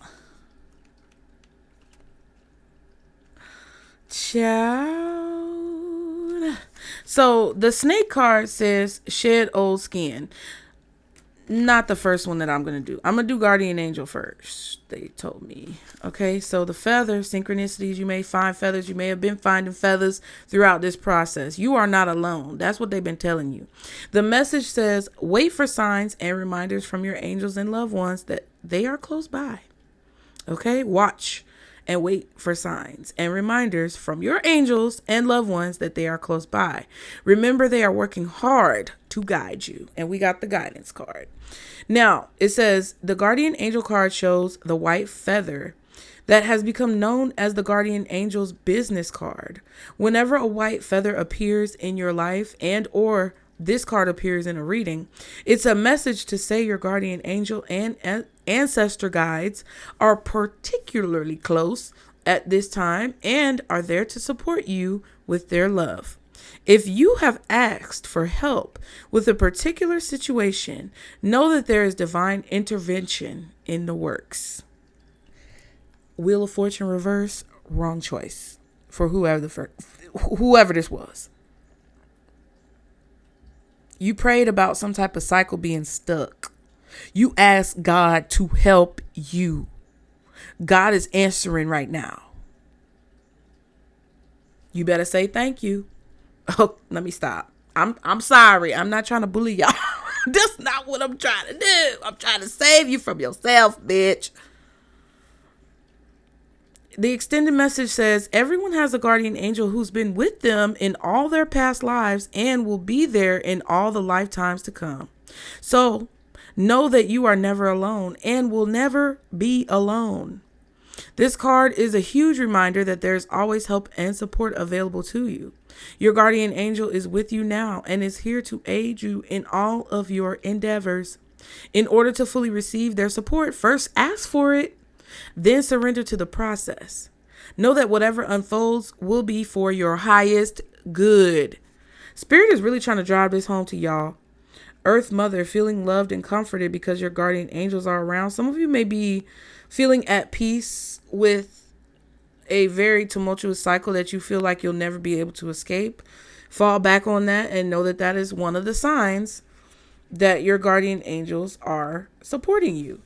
Ciao. So the snake card says shed old skin. Not the first one that I'm going to do. I'm going to do guardian angel first. They told me. Okay. So the feather synchronicities, you may find feathers. You may have been finding feathers throughout this process. You are not alone. That's what they've been telling you. The message says, wait for signs and reminders from your angels and loved ones that they are close by. Okay. Watch and wait for signs and reminders from your angels and loved ones that they are close by. Remember, they are working hard to guide you. And we got the guidance card. Now, it says the guardian angel card shows the white feather that has become known as the guardian angel's business card. Whenever a white feather appears in your life and or this card appears in a reading, it's a message to say your guardian angel and ancestor guides are particularly close at this time and are there to support you with their love. If you have asked for help with a particular situation, know that there is divine intervention in the works. Wheel of Fortune reverse, wrong choice for whoever this was. You prayed about some type of cycle being stuck. You asked God to help you. God is answering right now. You better say thank you. Oh, let me stop. I'm sorry. I'm not trying to bully y'all. That's not what I'm trying to do. I'm trying to save you from yourself, bitch. The extended message says everyone has a guardian angel who's been with them in all their past lives and will be there in all the lifetimes to come. So know that you are never alone and will never be alone. This card is a huge reminder that there's always help and support available to you. Your guardian angel is with you now and is here to aid you in all of your endeavors. In order to fully receive their support, first ask for it, then surrender to the process. Know that whatever unfolds will be for your highest good. Spirit is really trying to drive this home to y'all. Earth Mother, feeling loved and comforted because your guardian angels are around. Some of you may be feeling at peace with a very tumultuous cycle that you feel like you'll never be able to escape. Fall back on that and know that that is one of the signs that your guardian angels are supporting you.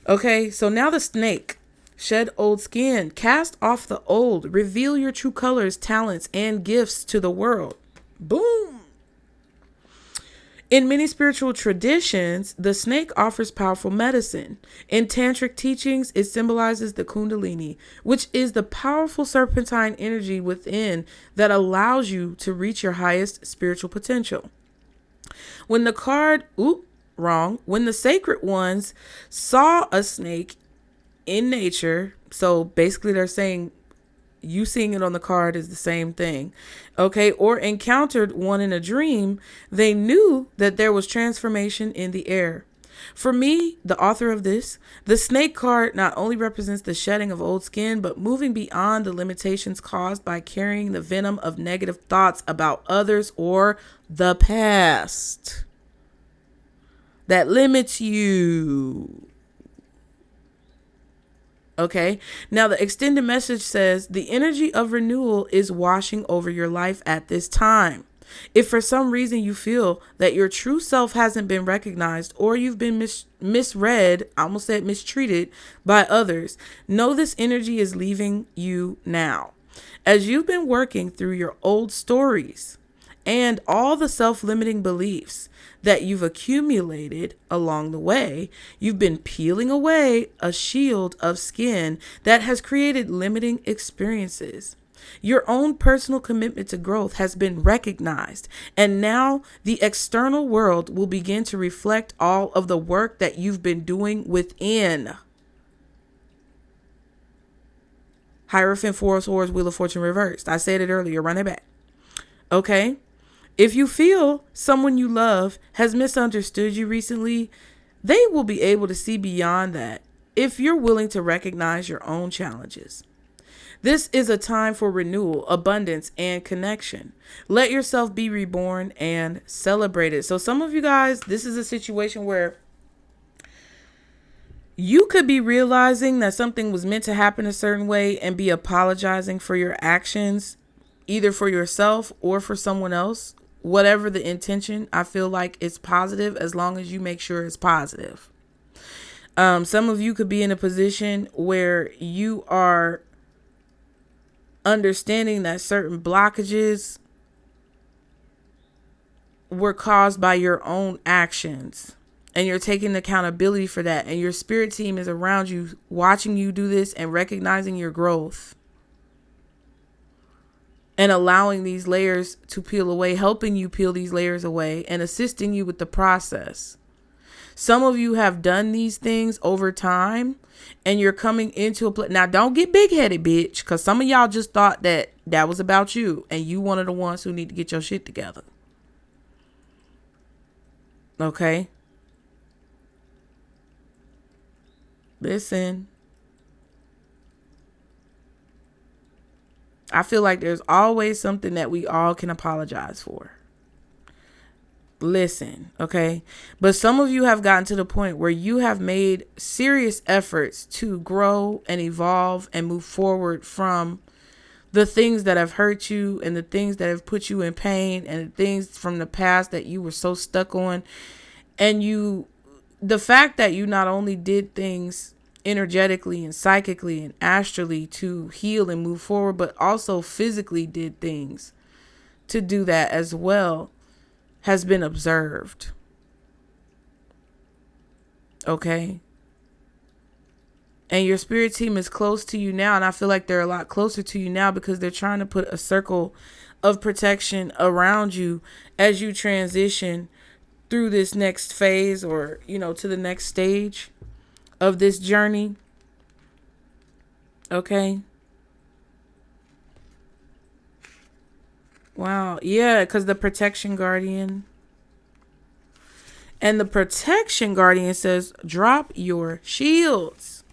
Okay, so now the snake. Shed old skin. Cast off the old. Reveal your true colors, talents, and gifts to the world. Boom. In many spiritual traditions, the snake offers powerful medicine. In tantric teachings, it symbolizes the kundalini, which is the powerful serpentine energy within that allows you to reach your highest spiritual potential. When the sacred ones saw a snake in nature, so basically they're saying you seeing it on the card is the same thing, okay, or encountered one in a dream, they knew that there was transformation in the air. For me, the author of this, the snake card not only represents the shedding of old skin, but moving beyond the limitations caused by carrying the venom of negative thoughts about others or the past that limits you. Okay. Now the extended message says the energy of renewal is washing over your life at this time. If for some reason you feel that your true self hasn't been recognized or you've been misread, I almost said mistreated by others, know this energy is leaving you now. As you've been working through your old stories and all the self-limiting beliefs that you've accumulated along the way, you've been peeling away a shield of skin that has created limiting experiences. Your own personal commitment to growth has been recognized, and now the external world will begin to reflect all of the work that you've been doing within. Hierophant, Four of Swords, Wheel of Fortune reversed. I said it earlier, run it back. Okay? If you feel someone you love has misunderstood you recently, they will be able to see beyond that if you're willing to recognize your own challenges. This is a time for renewal, abundance, and connection. Let yourself be reborn and celebrated. So some of you guys, this is a situation where you could be realizing that something was meant to happen a certain way and be apologizing for your actions, either for yourself or for someone else. Whatever the intention, I feel like it's positive as long as you make sure it's positive. Some of you could be in a position where you are understanding that certain blockages were caused by your own actions, and you're taking accountability for that, and your spirit team is around you watching you do this and recognizing your growth and allowing these layers to peel away, helping you peel these layers away and assisting you with the process. Some of you have done these things over time, and you're coming into a place. Now, don't get big-headed, bitch, because some of y'all just thought that that was about you, and you one of the ones who need to get your shit together. Okay? Listen. I feel like there's always something that we all can apologize for. Listen, okay? But some of you have gotten to the point where you have made serious efforts to grow and evolve and move forward from the things that have hurt you and the things that have put you in pain and the things from the past that you were so stuck on. And the fact that you not only did things energetically and psychically and astrally to heal and move forward, but also physically did things to do that as well, has been observed. Okay? And your spirit team is close to you now, and I feel like they're a lot closer to you now because they're trying to put a circle of protection around you as you transition through this next phase, or, to the next stage of this journey. Okay? Wow. Yeah, because the protection guardian. And the protection guardian says, drop your shields.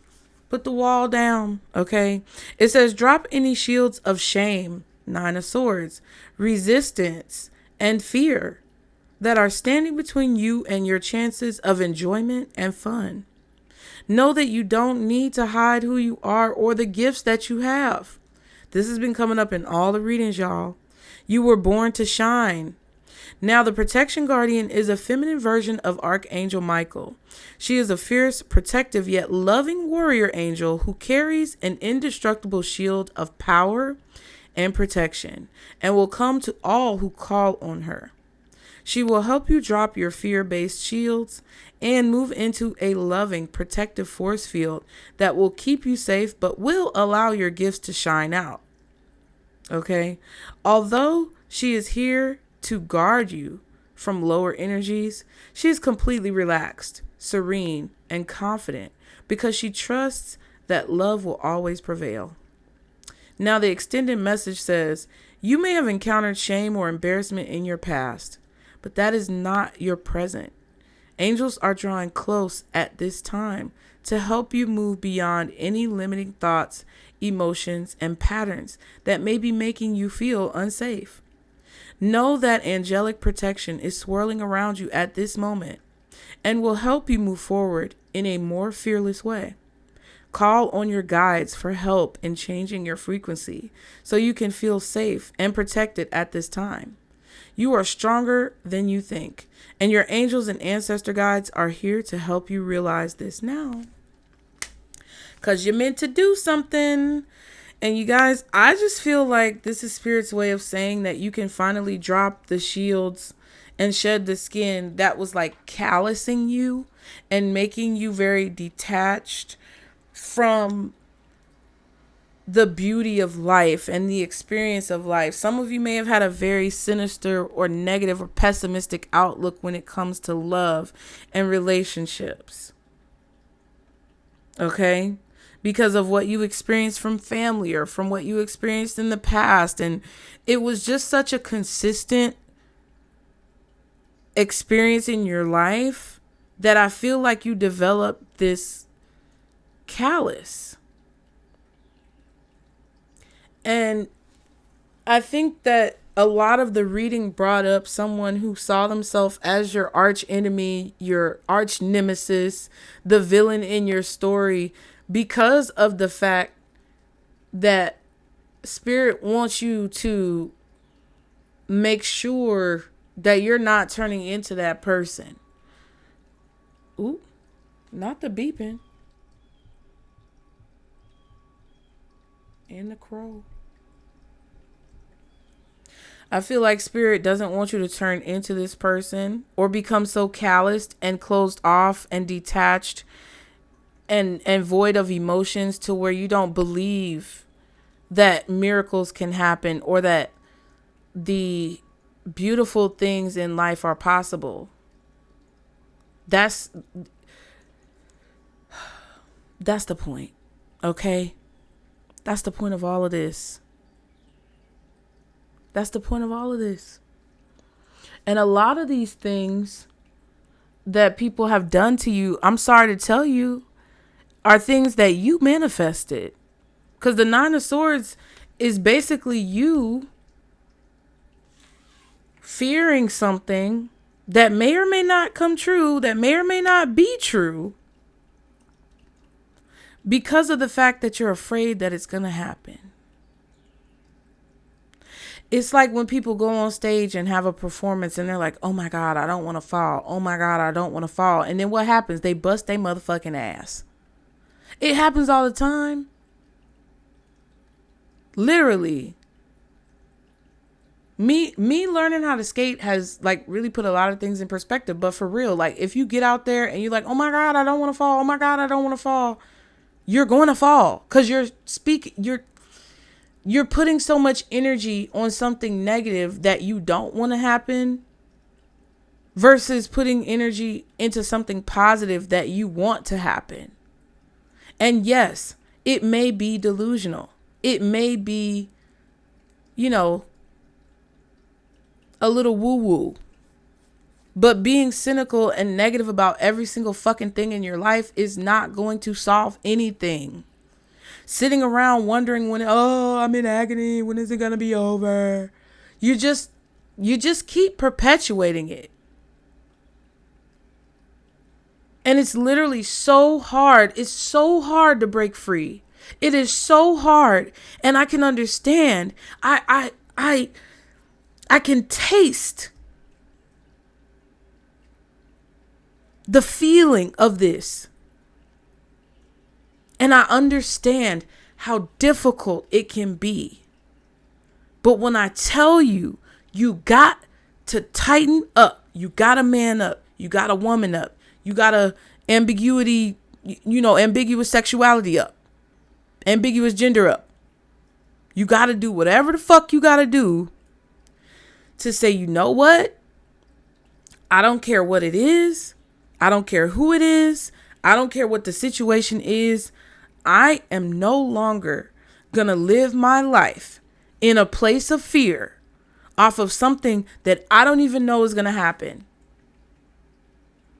Put the wall down. Okay? It says, drop any shields of shame, 9 of Swords, resistance, and fear that are standing between you and your chances of enjoyment and fun. Know that you don't need to hide who you are or the gifts that you have. This has been coming up in all the readings, y'all. You were born to shine. Now, the protection guardian is a feminine version of Archangel Michael. She is a fierce, protective, yet loving warrior angel who carries an indestructible shield of power and protection and will come to all who call on her. She will help you drop your fear-based shields and move into a loving, protective force field that will keep you safe but will allow your gifts to shine out. Okay? Although she is here to guard you from lower energies, she is completely relaxed, serene, and confident because she trusts that love will always prevail. Now, the extended message says, you may have encountered shame or embarrassment in your past, but that is not your present. Angels are drawing close at this time to help you move beyond any limiting thoughts, emotions, and patterns that may be making you feel unsafe. Know that angelic protection is swirling around you at this moment and will help you move forward in a more fearless way. Call on your guides for help in changing your frequency so you can feel safe and protected at this time. You are stronger than you think. And your angels and ancestor guides are here to help you realize this now. Because you're meant to do something. And you guys, I just feel like this is Spirit's way of saying that you can finally drop the shields and shed the skin that was like callousing you and making you very detached from the beauty of life and the experience of life. Some of you may have had a very sinister or negative or pessimistic outlook when it comes to love and relationships. Okay? Because of what you experienced from family or from what you experienced in the past. And it was just such a consistent experience in your life that I feel like you developed this callous. And I think that a lot of the reading brought up someone who saw themselves as your arch enemy, your arch nemesis, the villain in your story, because of the fact that Spirit wants you to make sure that you're not turning into that person. Ooh, not the beeping. And the crow. I feel like Spirit doesn't want you to turn into this person or become so calloused and closed off and detached and void of emotions to where you don't believe that miracles can happen or that the beautiful things in life are possible. That's the point. Okay? That's the point of all of this. That's the point of all of this. And a lot of these things that people have done to you, I'm sorry to tell you, are things that you manifested. Because the Nine of Swords is basically you fearing something that may or may not come true, that may or may not be true, because of the fact that you're afraid that it's going to happen. It's like when people go on stage and have a performance and they're like, oh my God, I don't want to fall. Oh my God, I don't want to fall. And then what happens? They bust their motherfucking ass. It happens all the time. Literally. Me learning how to skate has like really put a lot of things in perspective. But for real, like if you get out there and you're like, oh my God, I don't want to fall. Oh my God, I don't want to fall. You're going to fall because you're putting so much energy on something negative that you don't want to happen versus putting energy into something positive that you want to happen. And yes, it may be delusional. It may be, a little woo-woo. But being cynical and negative about every single fucking thing in your life is not going to solve anything. Sitting around wondering I'm in agony, when is it going to be over? You just keep perpetuating it. And it's literally so hard. It's so hard to break free. It is so hard. And I can understand. I can taste the feeling of this. And I understand how difficult it can be. But when I tell you, you got to tighten up. You got to man up. You got to woman up. You got to ambiguous sexuality up. Ambiguous gender up. You got to do whatever the fuck you got to do to say, you know what? I don't care what it is. I don't care who it is. I don't care what the situation is. I am no longer going to live my life in a place of fear off of something that I don't even know is going to happen.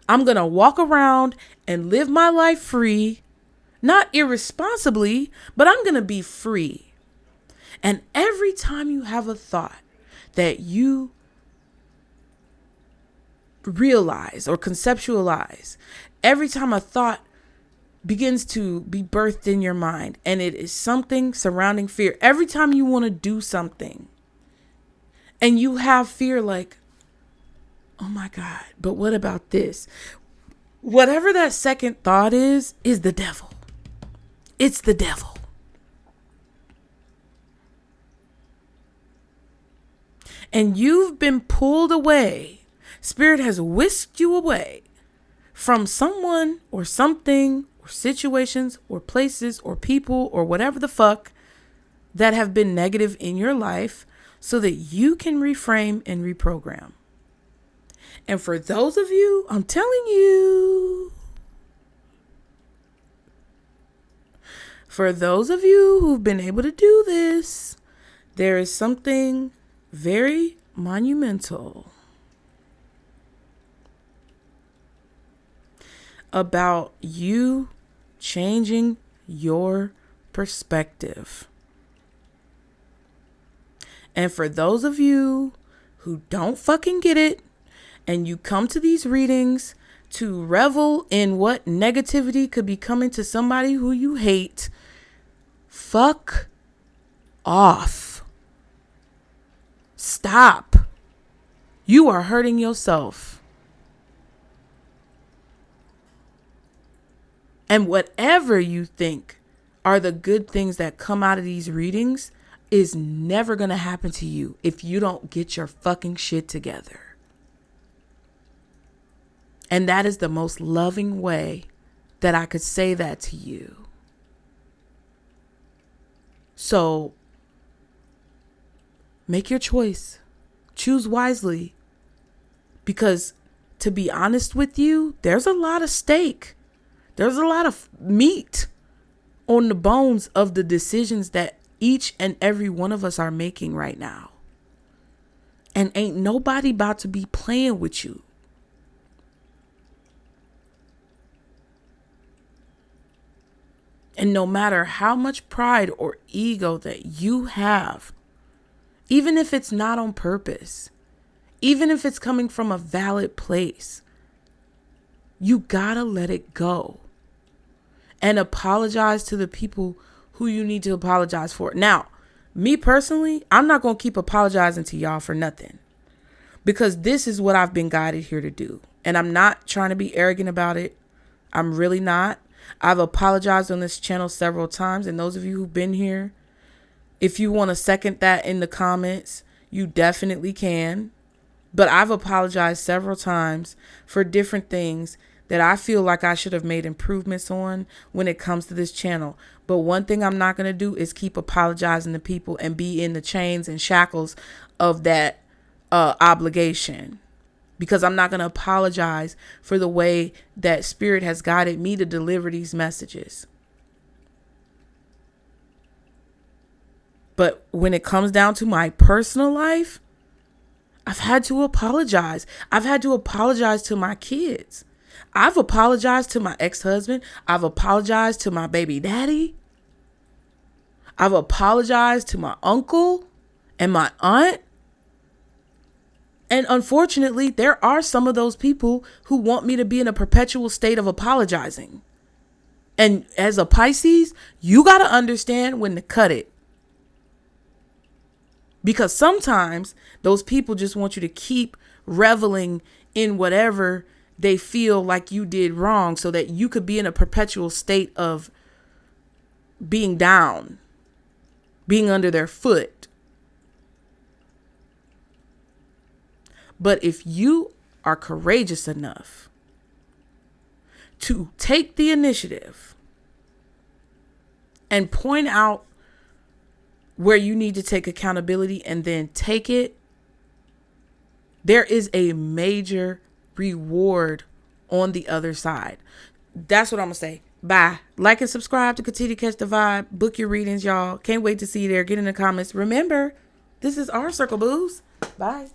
I'm going to walk around and live my life free, not irresponsibly, but I'm going to be free. And every time you have a thought that you realize or conceptualize, every time a thought begins to be birthed in your mind and it is something surrounding fear, every time you want to do something And you have fear like, oh my God, but what about this? Whatever that second thought is the devil. It's the devil. And you've been pulled away. Spirit has whisked you away from someone or something or situations or places or people or whatever the fuck that have been negative in your life so that you can reframe and reprogram. And for those of you, I'm telling you, for those of you who've been able to do this, there is something very monumental about you changing your perspective. And for those of you who don't fucking get it, and you come to these readings to revel in what negativity could be coming to somebody who you hate, fuck off. Stop. You are hurting yourself. And whatever you think are the good things that come out of these readings is never going to happen to you if you don't get your fucking shit together. And that is the most loving way that I could say that to you. So make your choice. Choose wisely. Because to be honest with you, there's a lot of steak. There's a lot of meat on the bones of the decisions that each and every one of us are making right now. And ain't nobody about to be playing with you. And no matter how much pride or ego that you have, even if it's not on purpose, even if it's coming from a valid place, you gotta let it go and apologize to the people who you need to apologize for. Now, me personally, I'm not going to keep apologizing to y'all for nothing, because this is what I've been guided here to do. And I'm not trying to be arrogant about it. I'm really not. I've apologized on this channel several times. And those of you who've been here, if you want to second that in the comments, you definitely can. But I've apologized several times for different things that I feel like I should have made improvements on when it comes to this channel. But one thing I'm not going to do is keep apologizing to people and be in the chains and shackles of that obligation. Because I'm not going to apologize for the way that Spirit has guided me to deliver these messages. But when it comes down to my personal life, I've had to apologize. I've had to apologize to my kids. I've apologized to my ex-husband. I've apologized to my baby daddy. I've apologized to my uncle and my aunt. And unfortunately, there are some of those people who want me to be in a perpetual state of apologizing. And as a Pisces, you got to understand when to cut it. Because sometimes those people just want you to keep reveling in whatever they feel like you did wrong, so that you could be in a perpetual state of being down, being under their foot. But if you are courageous enough to take the initiative and point out where you need to take accountability and then take it, there is a major reward on the other side. That's what I'm gonna say. Bye. Like and subscribe to continue to catch the vibe. Book your readings, y'all. Can't wait to see you there. Get in the comments. Remember, this is our circle, booze. Bye.